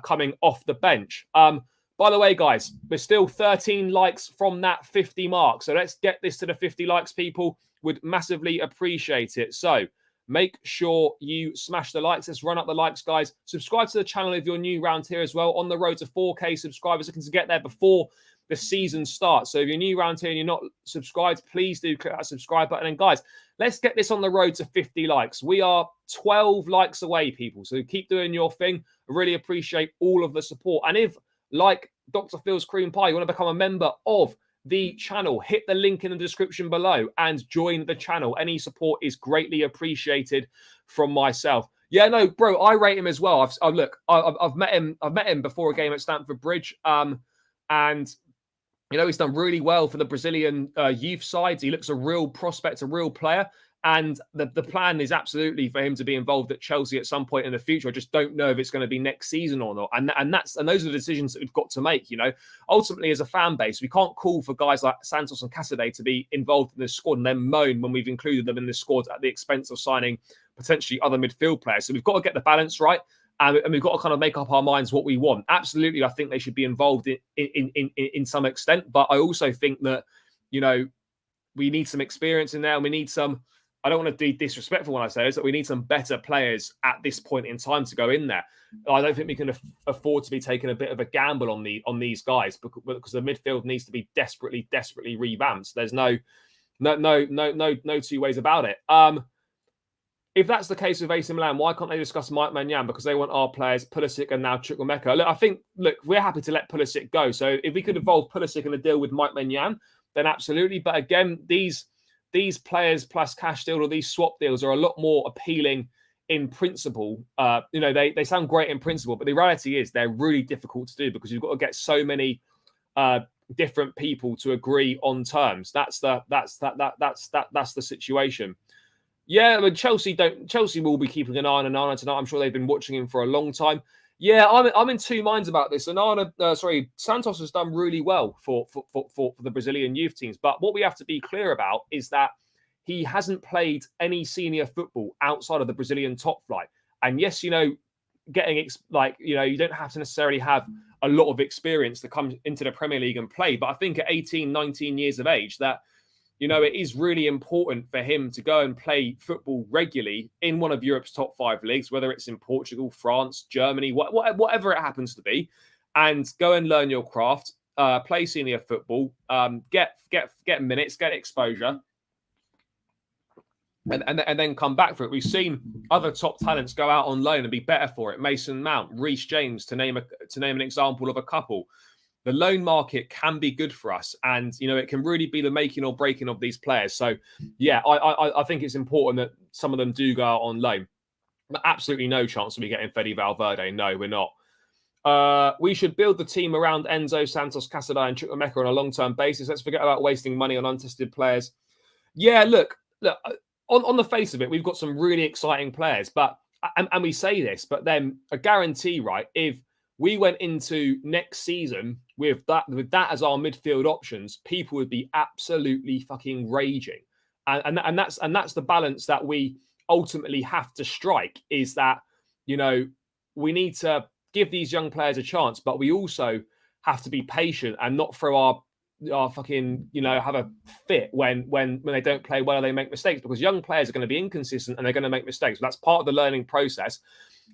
coming off the bench. By the way, guys, there's still 13 likes from that 50 mark. So let's get this to the 50 likes, people. Would massively appreciate it. So make sure you smash the likes. Let's run up the likes, guys. Subscribe to the channel if you're new around here as well. On the road to 4K subscribers, looking to get there before the season starts. So if you're new around here and you're not subscribed, please do click that subscribe button. And guys, let's get this on the road to 50 likes. We are 12 likes away, people. So keep doing your thing. I really appreciate all of the support. And if, like Dr. Phil's Cream Pie, you want to become a member of the channel, hit the link in the description below and join the channel. Any support is greatly appreciated from myself. Yeah, no, bro, I rate him as well. I've met him before a game at Stamford Bridge, and you know, he's done really well for the Brazilian youth side. He looks a real prospect, a real player. And the plan is absolutely for him to be involved at Chelsea at some point in the future. I just don't know if it's going to be next season or not. And those are the decisions that we've got to make. You know, ultimately as a fan base, we can't call for guys like Santos and Casadei to be involved in this squad and then moan when we've included them in the squad at the expense of signing potentially other midfield players. So we've got to get the balance right, and we've got to kind of make up our minds what we want. Absolutely, I think they should be involved in some extent, but I also think that, you know, we need some experience in there, and we need some. I don't want to be disrespectful when I say this, but we need some better players at this point in time to go in there. I don't think we can afford to be taking a bit of a gamble on these guys, because the midfield needs to be desperately revamped. There's no two ways about it. If that's the case with AC Milan, why can't they discuss Mike Maignan? Because they want our players, Pulisic and now Chukwuemeka. Look, I think, we're happy to let Pulisic go. So if we could involve Pulisic in the deal with Mike Maignan, then absolutely. But again, these players plus cash deal or these swap deals are a lot more appealing in principle. You know, they sound great in principle, but the reality is they're really difficult to do because you've got to get so many different people to agree on terms. That's the situation. Yeah, I mean, Chelsea will be keeping an eye on Onana tonight. I'm sure they've been watching him for a long time. Yeah, I'm in two minds about this. Santos has done really well for the Brazilian youth teams. But what we have to be clear about is that he hasn't played any senior football outside of the Brazilian top flight. And yes, you know, you don't have to necessarily have a lot of experience to come into the Premier League and play. But I think at 18, 19 years of age that, you know, it is really important for him to go and play football regularly in one of Europe's top 5 leagues, whether it's in Portugal, France, Germany, whatever it happens to be, and go and learn your craft, play senior football, get minutes, get exposure, and then come back for it. We've seen other top talents go out on loan and be better for it. Mason Mount, Reece James, to name an example of a couple. The loan market can be good for us, and you know it can really be the making or breaking of these players. So, yeah, I think it's important that some of them do go out on loan. But absolutely no chance of me getting Fede Valverde. No, we're not. We should build the team around Enzo, Santos, Casadei, and Chukwuemeka on a long-term basis. Let's forget about wasting money on untested players. Yeah, look. On the face of it, we've got some really exciting players, but and we say this, but then a guarantee, right? If we went into next season with that as our midfield options, people would be absolutely fucking raging. And that's the balance that we ultimately have to strike, is that, you know, we need to give these young players a chance, but we also have to be patient and not throw our fucking, you know, have a fit when they don't play well or they make mistakes, because young players are going to be inconsistent and they're going to make mistakes. That's part of the learning process.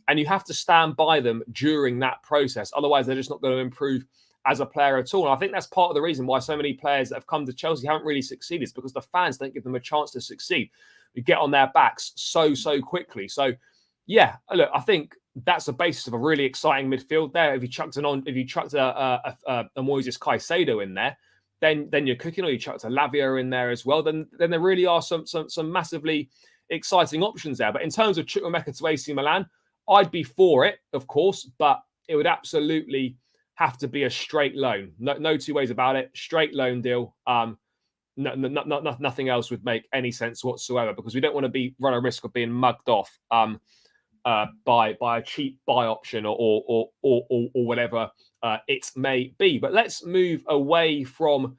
And you have to stand by them during that process. Otherwise, they're just not going to improve as a player at all. And I think that's part of the reason why so many players that have come to Chelsea haven't really succeeded. It's because the fans don't give them a chance to succeed. You get on their backs so quickly. So, yeah, look, I think that's the basis of a really exciting midfield there. If you chucked a Moises Caicedo in there, then you're cooking. Or you chucked a Lavia in there as well, then there really are some massively exciting options there. But in terms of Chukwuemeka to AC Milan, I'd be for it, of course, but it would absolutely have to be a straight loan. No two ways about it. Straight loan deal. Nothing else would make any sense whatsoever, because we don't want to run a risk of being mugged off by a cheap buy option or whatever it may be. But let's move away from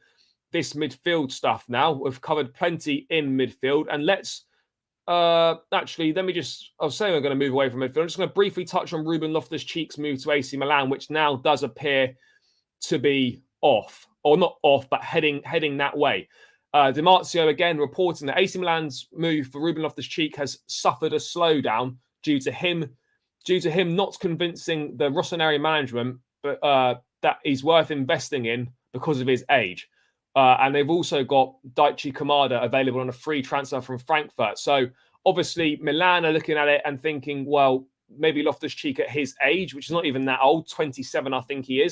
this midfield stuff now. We've covered plenty in midfield, and let's actually, let me just, I was saying we're going to move away from midfield. I'm just going to briefly touch on Ruben Loftus-Cheek's move to AC Milan, which now does appear to be off, or not off, but heading that way. Di Marzio again reporting that AC Milan's move for Ruben Loftus-Cheek has suffered a slowdown due to him not convincing the Rossoneri management that he's worth investing in because of his age. And they've also got Daichi Kamada available on a free transfer from Frankfurt. So obviously Milan are looking at it and thinking, well, maybe Loftus-Cheek at his age, which is not even that old, 27, I think he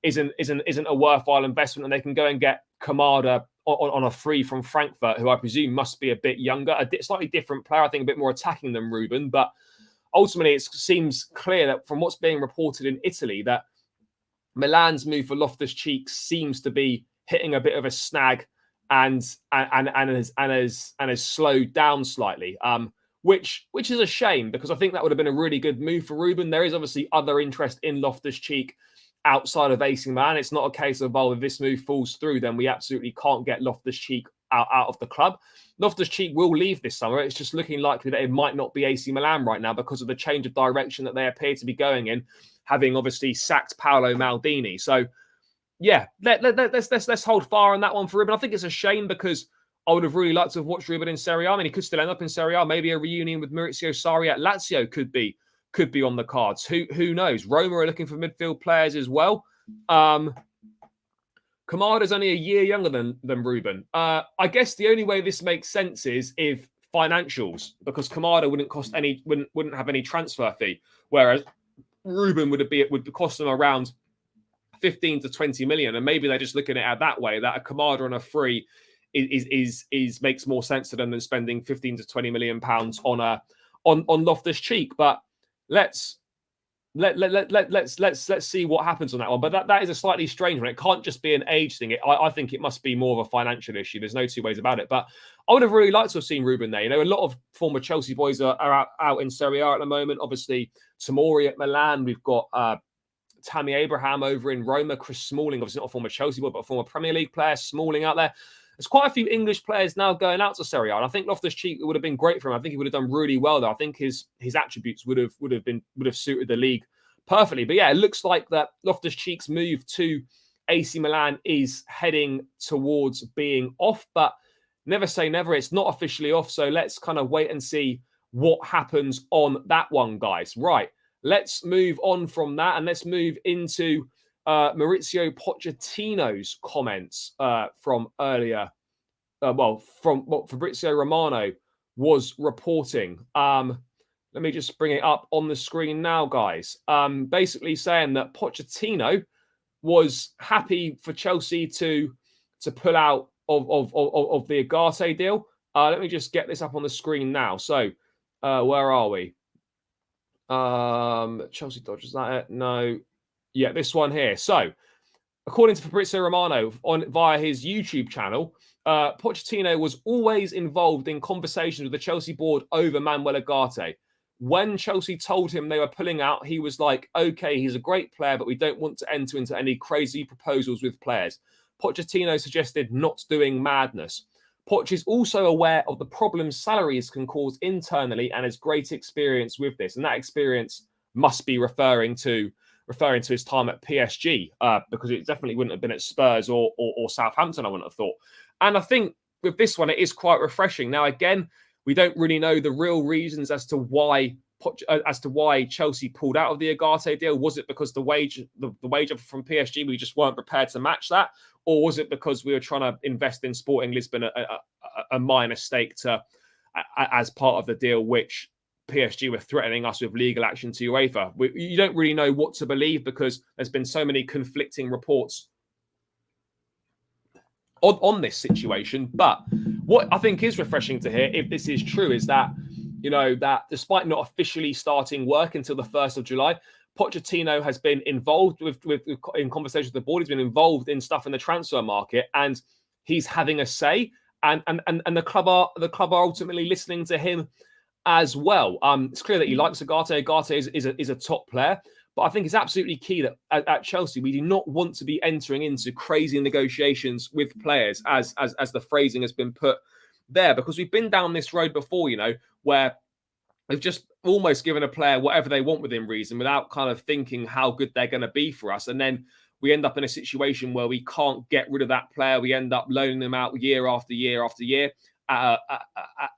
isn't a worthwhile investment, and they can go and get Kamada on a free from Frankfurt, who I presume must be a bit younger, a slightly different player, I think a bit more attacking than Ruben. But ultimately, it seems clear that from what's being reported in Italy, that Milan's move for Loftus-Cheek seems to be hitting a bit of a snag and has slowed down slightly, which is a shame, because I think that would have been a really good move for Ruben. There is obviously other interest in Loftus-Cheek outside of AC Milan. It's not a case of, well, if this move falls through, then we absolutely can't get Loftus-Cheek out of the club. Loftus-Cheek will leave this summer. It's just looking likely that it might not be AC Milan right now because of the change of direction that they appear to be going in, having obviously sacked Paolo Maldini. So, yeah, let's hold fire on that one for Ruben. I think it's a shame, because I would have really liked to have watched Ruben in Serie A. I mean, he could still end up in Serie A. Maybe a reunion with Maurizio Sarri at Lazio could be on the cards. Who knows? Roma are looking for midfield players as well. Kamada's only a year younger than Ruben. I guess the only way this makes sense is if financials, because Kamada wouldn't have any transfer fee, whereas Ruben would cost them around 15 to 20 million, and maybe they're just looking at it that way, that a Kamada on a free is makes more sense to them than spending 15 to 20 million pounds on Loftus-Cheek. But let's see what happens on that one. But that is a slightly strange one. It can't just be an age thing. I think it must be more of a financial issue. There's no two ways about it. But I would have really liked to have seen Ruben there. You know, a lot of former Chelsea boys are out in Serie A at the moment. Obviously, Tomori at Milan. We've got Tammy Abraham over in Roma. Chris Smalling, obviously not a former Chelsea boy, but a former Premier League player. Smalling out there. There's quite a few English players now going out to Serie A, and I think Loftus-Cheek would have been great for him. I think he would have done really well there. I think his attributes would have suited the league perfectly. But yeah, it looks like that Loftus-Cheek's move to AC Milan is heading towards being off, but never say never. It's not officially off, so let's kind of wait and see what happens on that one, guys. Right, let's move on from that, and let's move into Maurizio Pochettino's comments from earlier. From what Fabrizio Romano was reporting. Let me just bring it up on the screen now, guys. Basically saying that Pochettino was happy for Chelsea to pull out of the Ugarte deal. Let me just get this up on the screen now. So, where are we? Chelsea Dodgers, is that it? No. Yeah, this one here. So, according to Fabrizio Romano via his YouTube channel, Pochettino was always involved in conversations with the Chelsea board over Manuel Ugarte. When Chelsea told him they were pulling out, he was like, okay, he's a great player, but we don't want to enter into any crazy proposals with players. Pochettino suggested not doing madness. Poch is also aware of the problems salaries can cause internally and has great experience with this. And that experience must be referring to his time at PSG, because it definitely wouldn't have been at Spurs or Southampton, I wouldn't have thought. And I think with this one, it is quite refreshing. Now, again, we don't really know the real reasons as to why Chelsea pulled out of the Ugarte deal. Was it because the wage offer from PSG, we just weren't prepared to match that? Or was it because we were trying to invest in Sporting Lisbon a minor stake as part of the deal, which PSG were threatening us with legal action to UEFA? You don't really know what to believe because there's been so many conflicting reports on this situation. But what I think is refreshing to hear, if this is true, is that, that despite not officially starting work until the 1st of July, Pochettino has been involved in conversations with the board. He's been involved in stuff in the transfer market, and he's having a say. And the club are ultimately listening to him as well. It's clear that he likes Ugarte. Ugarte is a top player, but I think it's absolutely key that at Chelsea we do not want to be entering into crazy negotiations with players, as the phrasing has been put there, because we've been down this road before, where we've just almost given a player whatever they want within reason without kind of thinking how good they're going to be for us. And then we end up in a situation where we can't get rid of that player. We end up loaning them out year after year after year at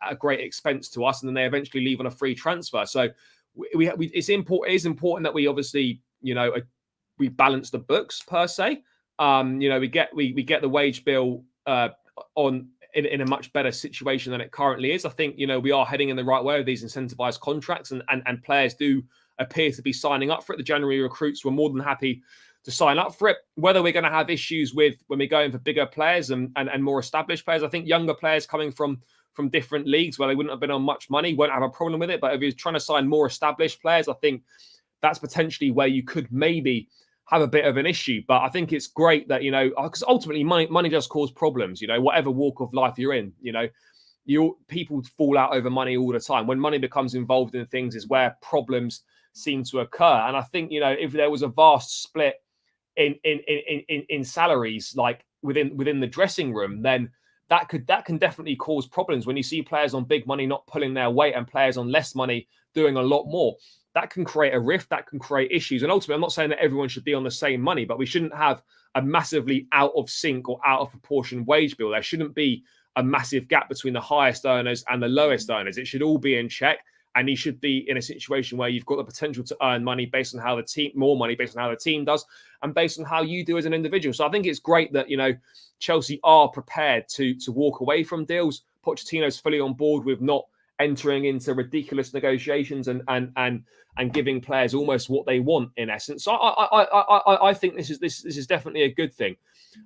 a great expense to us. And then they eventually leave on a free transfer. So it's important that we obviously, we balance the books per se. We get the wage bill in a much better situation than it currently is. I think, we are heading in the right way with these incentivized contracts, and players do appear to be signing up for it. The January recruits were more than happy to sign up for it. Whether we're going to have issues with when we go in for bigger players and more established players, I think younger players coming from different leagues where they wouldn't have been on much money won't have a problem with it. But if you're trying to sign more established players, I think that's potentially where you could maybe have a bit of an issue. But I think it's great that, because ultimately money does cause problems, whatever walk of life you're in, people fall out over money all the time. When money becomes involved in things is where problems seem to occur. And I think, if there was a vast split in salaries, like within the dressing room, then that can definitely cause problems. When you see players on big money not pulling their weight and players on less money doing a lot more, that can create a rift, that can create issues. And ultimately, I'm not saying that everyone should be on the same money, but we shouldn't have a massively out of sync or out of proportion wage bill. There shouldn't be a massive gap between the highest earners and the lowest earners. It should all be in check. And you should be in a situation where you've got the potential to earn money based on how the team, more money based on how the team does, and based on how you do as an individual. So I think it's great that, Chelsea are prepared to walk away from deals. Pochettino's fully on board with not entering into ridiculous negotiations and giving players almost what they want, in essence. So I think this is definitely a good thing.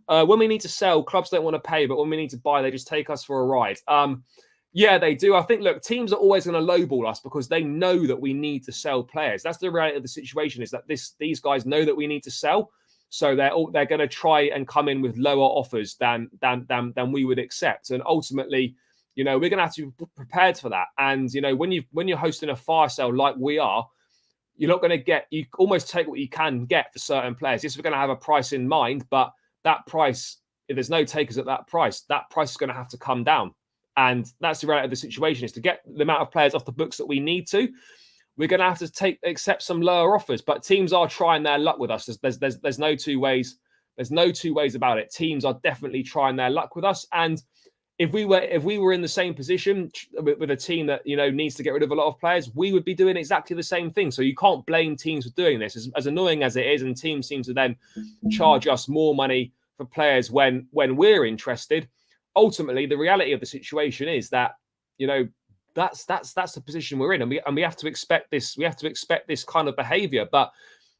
When we need to sell, clubs don't want to pay, but when we need to buy, they just take us for a ride. Yeah, they do. I think, look, teams are always going to lowball us because they know that we need to sell players. That's the reality of the situation, is that these guys know that we need to sell. So they're going to try and come in with lower offers than we would accept. And ultimately, we're going to have to be prepared for that. And, when you're hosting a fire sale like we are, you're not going to you almost take what you can get for certain players. Yes, we're going to have a price in mind, but that price, if there's no takers at that price is going to have to come down. And that's the reality of the situation, is to get the amount of players off the books that we need to, we're going to have to accept some lower offers. But teams are trying their luck with us. There's no two ways. There's no two ways about it. Teams are definitely trying their luck with us. And if we were in the same position with a team that, needs to get rid of a lot of players, we would be doing exactly the same thing. So you can't blame teams for doing this, as annoying as it is. And teams seem to then charge us more money for players when we're interested. Ultimately, the reality of the situation is that, that's the position we're in, and we have to expect this. We have to expect this kind of behaviour. But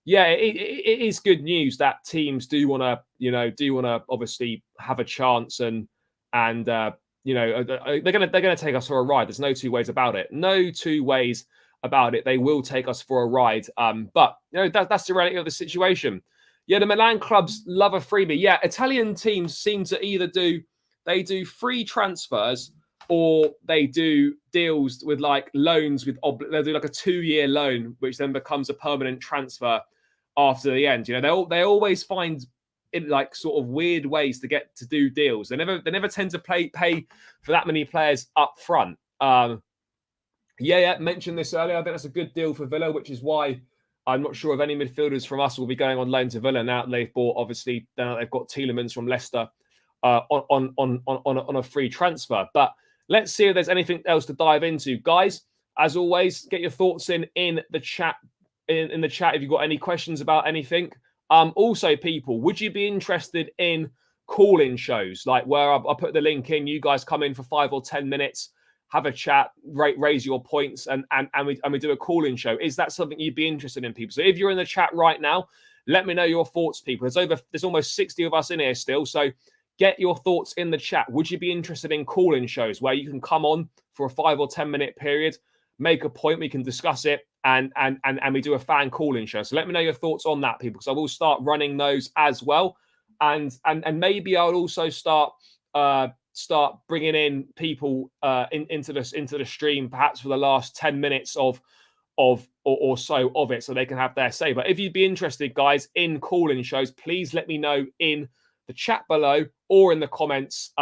yeah, it is good news that teams do want to, obviously have a chance, and they're gonna take us for a ride. There's no two ways about it. No two ways about it. They will take us for a ride. But that's the reality of the situation. Yeah, the Milan clubs love a freebie. Yeah, Italian teams seem to either do free transfers, or they do deals with like loans with they'll do like a 2-year loan, which then becomes a permanent transfer after the end. You know, they always find in like sort of weird ways to get to do deals. They never tend to pay for that many players up front. Mentioned this earlier. I think that's a good deal for Villa, which is why I'm not sure if any midfielders from us will be going on loan to Villa now that they've bought. Obviously, now they've got Tielemans from Leicester on a free transfer. But let's see if there's anything else to dive into, guys. As always, get your thoughts in the chat. In the chat, if you've got any questions about anything. Also, people, would you be interested in call-in shows like where I put the link in? You guys come in for 5 or 10 minutes. Have a chat, raise your points, and we do a call-in show. Is that something you'd be interested in, people? So if you're in the chat right now, let me know your thoughts, people. There's almost 60 of us in here still, so get your thoughts in the chat. Would you be interested in call-in shows where you can come on for a 5 or 10 minute period, make a point, we can discuss it, and we do a fan call-in show? So let me know your thoughts on that, people, because I will start running those as well, and maybe I'll also start bringing in people into the stream, perhaps for the last 10 minutes or so of it, so they can have their say. But if you'd be interested, guys, in call-in shows, please let me know in the chat below or in the comments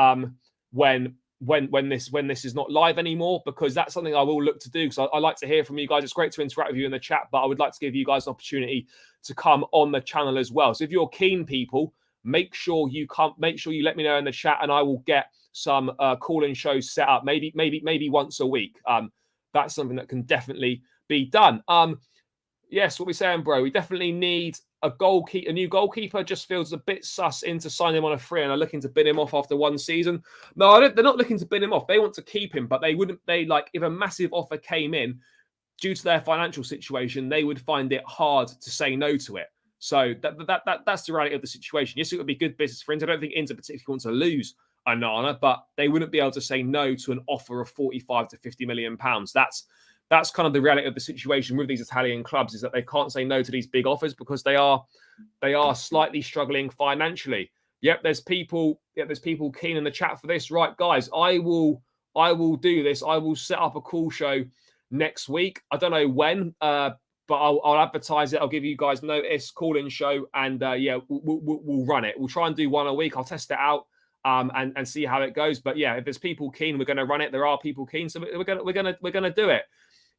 when this is not live anymore, because that's something I will look to do, because I like to hear from you guys. It's great to interact with you in the chat, but I would like to give you guys an opportunity to come on the channel as well. So if you're keen, people, make sure you let me know in the chat, and I will get some call-in shows set up, maybe once a week. That's something that can definitely be done. Yes, what we're saying, bro, we definitely need a new goalkeeper. Just feels a bit sus into signing him on a free and are looking to bin him off after one season. No, they're not looking to bin him off. They want to keep him, but if a massive offer came in due to their financial situation, they would find it hard to say no to it. So that's the reality of the situation. Yes, it would be good business for Inter. I don't think Inter particularly wants to lose Onana, but they wouldn't be able to say no to an offer of 45 to 50 million pounds. That's kind of the reality of the situation with these Italian clubs, is that they can't say no to these big offers because they are slightly struggling financially. Yep, there's people keen in the chat for this. Right, guys, I will do this. I will set up a call show next week. I don't know when, but I'll advertise it. I'll give you guys notice, call-in show, and we'll run it. We'll try and do one a week. I'll test it out and see how it goes. But yeah, if there's people keen, we're going to run it. There are people keen, so we're gonna do it.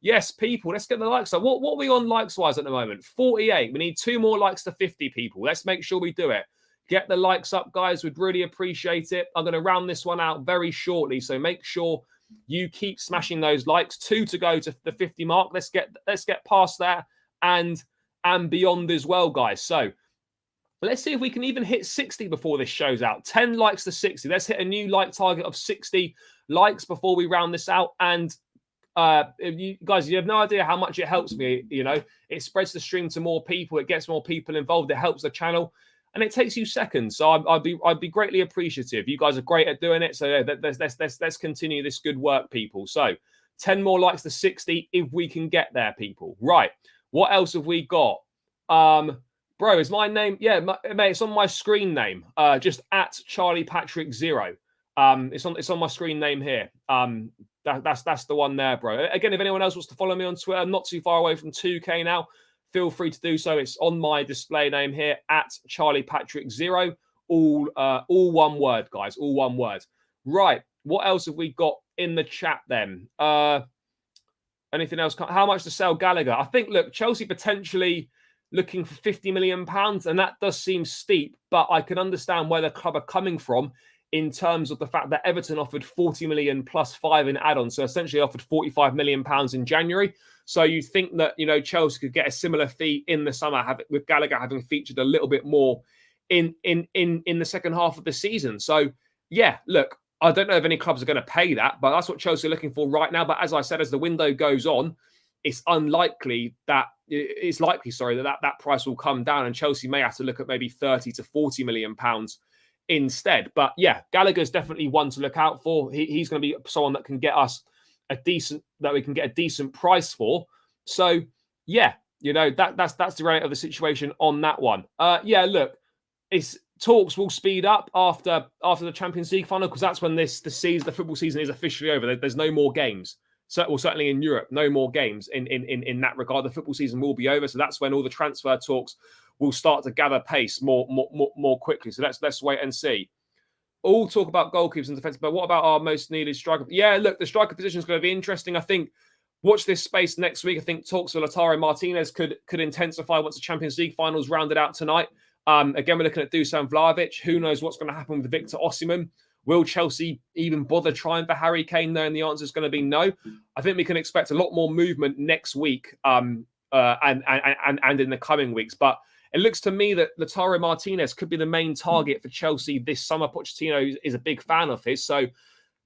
Yes, people, let's get the likes up. What are we on likes-wise at the moment? 48. We need 2 more likes to 50, people. Let's make sure we do it. Get the likes up, guys. We'd really appreciate it. I'm going to round this one out very shortly, so make sure you keep smashing those likes. 2 to go to the 50 mark. Let's get past that and beyond as well, guys. So let's see if we can even hit 60 before this show's out. 10 likes to 60. Let's hit a new like target of 60 likes before we round this out. And if you guys, you have no idea how much it helps me. You know, it spreads the stream to more people. It gets more people involved. It helps the channel, and it takes you seconds. So I'd be greatly appreciative. You guys are great at doing it. So yeah, let's continue this good work, people. So 10 more likes to 60 if we can get there, people. Right. What else have we got? Bro, is my name? Yeah, mate, it's on my screen name. Just at Charlie Patrick 0. It's on my screen name here. That's the one there, bro. Again, if anyone else wants to follow me on Twitter, I'm not too far away from 2K now. Feel free to do so. It's on my display name here at Charlie Patrick 0. All one word, guys. All one word. Right. What else have we got in the chat then? Anything else? How much to sell Gallagher? I think, look, Chelsea potentially looking for £50 million, and that does seem steep, but I can understand where the club are coming from in terms of the fact that Everton offered 40 million plus 5 in add-ons, so essentially offered 45 million pounds in January. So you think that, you know, Chelsea could get a similar fee in the summer, with Gallagher having featured a little bit more in the second half of the season. So yeah, look, I don't know if any clubs are going to pay that, but that's what Chelsea are looking for right now. But as I said, as the window goes on, it's likely that that price will come down, and Chelsea may have to look at maybe 30 to 40 million pounds instead. But yeah, Gallagher's definitely one to look out for. He's going to be someone that can get us we can get a decent price for. So yeah, you know, that's the reality of the situation on that one. Yeah, look, it's talks will speed up after the Champions League final, because that's when the football season is officially over. There's no more games. So, well, certainly in Europe, no more games in that regard. The football season will be over, so that's when all the transfer talks will start to gather pace more quickly. So let's wait and see. All talk about goalkeepers and defence, but what about our most needed striker? Yeah, look, the striker position is going to be interesting. I think watch this space next week. I think talks for Lautaro Martinez could intensify once the Champions League finals rounded out tonight. Again, we're looking at Dusan Vlahovic. Who knows what's going to happen with Victor Osimhen? Will Chelsea even bother trying for Harry Kane, knowing the answer is going to be no? I think we can expect a lot more movement next week and in the coming weeks. But it looks to me that Lautaro Martinez could be the main target for Chelsea this summer. Pochettino is a big fan of his. So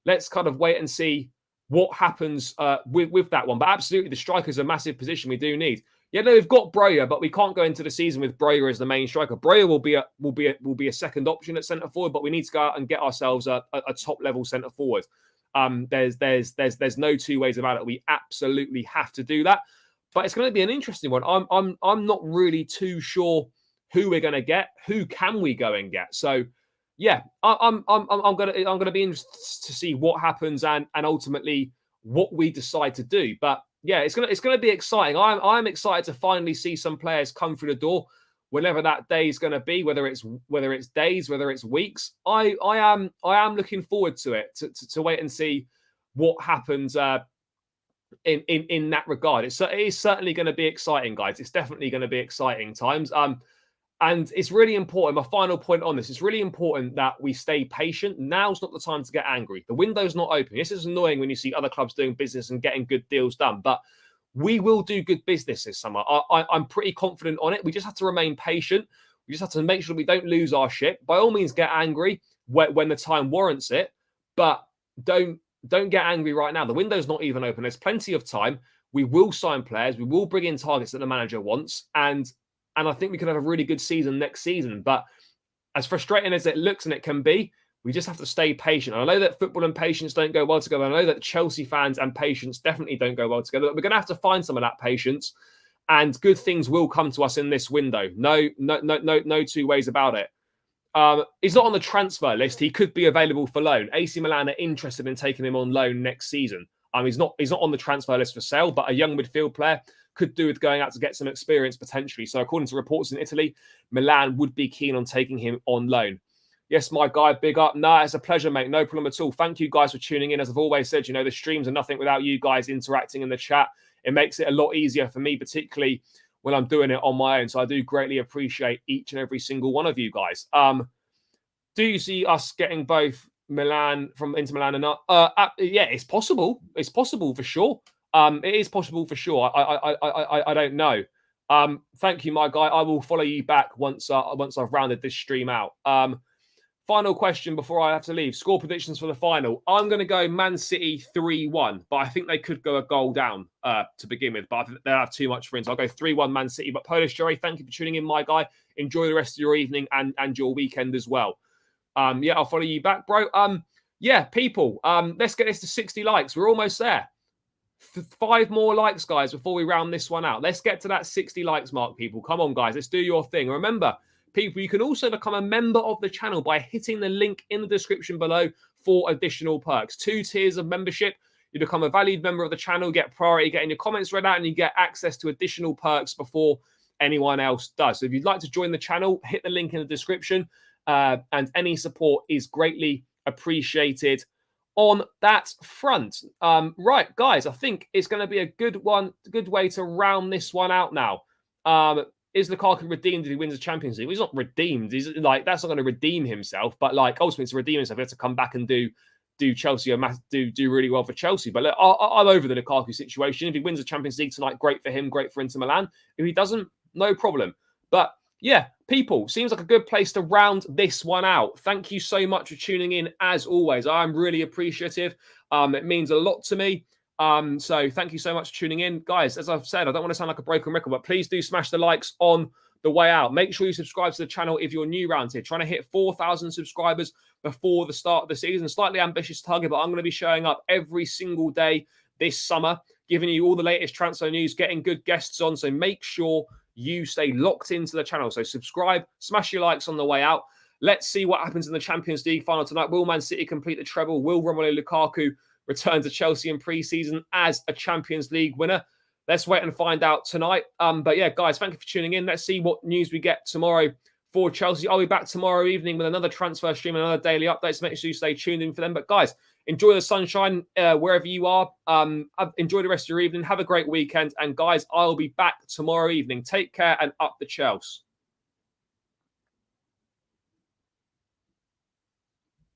let's kind of wait and see what happens with that one. But absolutely, the striker is a massive position we do need. Yeah, no, we've got Broja, but we can't go into the season with Broja as the main striker. Broja will be a second option at centre forward, but we need to go out and get ourselves a top level centre forward. There's no two ways about it. We absolutely have to do that. But it's going to be an interesting one. I'm not really too sure who we're going to get. Who can we go and get? So yeah, I'm gonna be interested to see what happens and ultimately what we decide to do. But yeah, it's gonna be exciting. I'm excited to finally see some players come through the door, whenever that day is going to be, whether it's days, whether it's weeks. I am looking forward to it to wait and see what happens in that regard. It is certainly going to be exciting, guys. It's definitely going to be exciting times. And it's really important. My final point on this, it's really important that we stay patient. Now's not the time to get angry. The window's not open. This is annoying when you see other clubs doing business and getting good deals done. But we will do good business this summer. I'm pretty confident on it. We just have to remain patient. We just have to make sure we don't lose our shit. By all means, get angry when the time warrants it. But don't get angry right now. The window's not even open. There's plenty of time. We will sign players. We will bring in targets that the manager wants. And I think we can have a really good season next season. But as frustrating as it looks and it can be, we just have to stay patient. And I know that football and patience don't go well together. I know that Chelsea fans and patience definitely don't go well together. But we're going to have to find some of that patience. And good things will come to us in this window. No two ways about it. He's not on the transfer list. He could be available for loan. AC Milan are interested in taking him on loan next season. He's not on the transfer list for sale, but a young midfield player could do with going out to get some experience potentially. So according to reports in Italy, Milan would be keen on taking him on loan. Yes, my guy, big up. Nah, it's a pleasure, mate. No problem at all. Thank you guys for tuning in. As I've always said, the streams are nothing without you guys interacting in the chat. It makes it a lot easier for me, particularly when I'm doing it on my own. So I do greatly appreciate each and every single one of you guys. Do you see us getting both Milan from Inter Milan and not? Yeah, it's possible. It's possible for sure. It is possible for sure. I don't know. Thank you, my guy. I will follow you back once I've rounded this stream out. Final question before I have to leave. Score predictions for the final. I'm going to go Man City 3-1, but I think they could go a goal down to begin with. But I think they'll have too much for it. So I'll go 3-1 Man City. But Polish Jerry, thank you for tuning in, my guy. Enjoy the rest of your evening and your weekend as well. Yeah, I'll follow you back, bro. Yeah, people, let's get this to 60 likes. We're almost there. 5 more likes, guys, before we round this one out. Let's get to that 60 likes mark, people. Come on, guys. Let's do your thing. Remember, people, you can also become a member of the channel by hitting the link in the description below for additional perks. 2 tiers of membership. You become a valued member of the channel, get priority, getting your comments read out, and you get access to additional perks before anyone else does. So if you'd like to join the channel, hit the link in the description, and any support is greatly appreciated on that front. Right, guys, I think it's going to be a good way to round this one out now. Is Lukaku redeemed if he wins the Champions League? Well, he's not redeemed. He's like, that's not going to redeem himself. But like, ultimately, to redeem himself, he has to come back and do Chelsea or do really well for Chelsea. But look, I'm over the Lukaku situation. If he wins the Champions League tonight, great for him, great for Inter Milan. If he doesn't, no problem. But yeah, people, seems like a good place to round this one out. Thank you so much for tuning in, as always. I'm really appreciative. It means a lot to me. So thank you so much for tuning in. Guys, as I've said, I don't want to sound like a broken record, but please do smash the likes on the way out. Make sure you subscribe to the channel if you're new around here. Trying to hit 4,000 subscribers before the start of the season. Slightly ambitious target, but I'm going to be showing up every single day this summer, giving you all the latest transfer news, getting good guests on. So make sure you stay locked into the channel. So subscribe, smash your likes on the way out. Let's see what happens in the Champions League final tonight. Will Man City complete the treble? Will Romelu Lukaku return to Chelsea in pre-season as a Champions League winner? Let's wait and find out tonight. But yeah, guys, thank you for tuning in. Let's see what news we get tomorrow for Chelsea. I'll be back tomorrow evening with another transfer stream and another daily update. So make sure you stay tuned in for them. But guys, enjoy the sunshine wherever you are. Enjoy the rest of your evening. Have a great weekend. And guys, I'll be back tomorrow evening. Take care and up the Chelsea.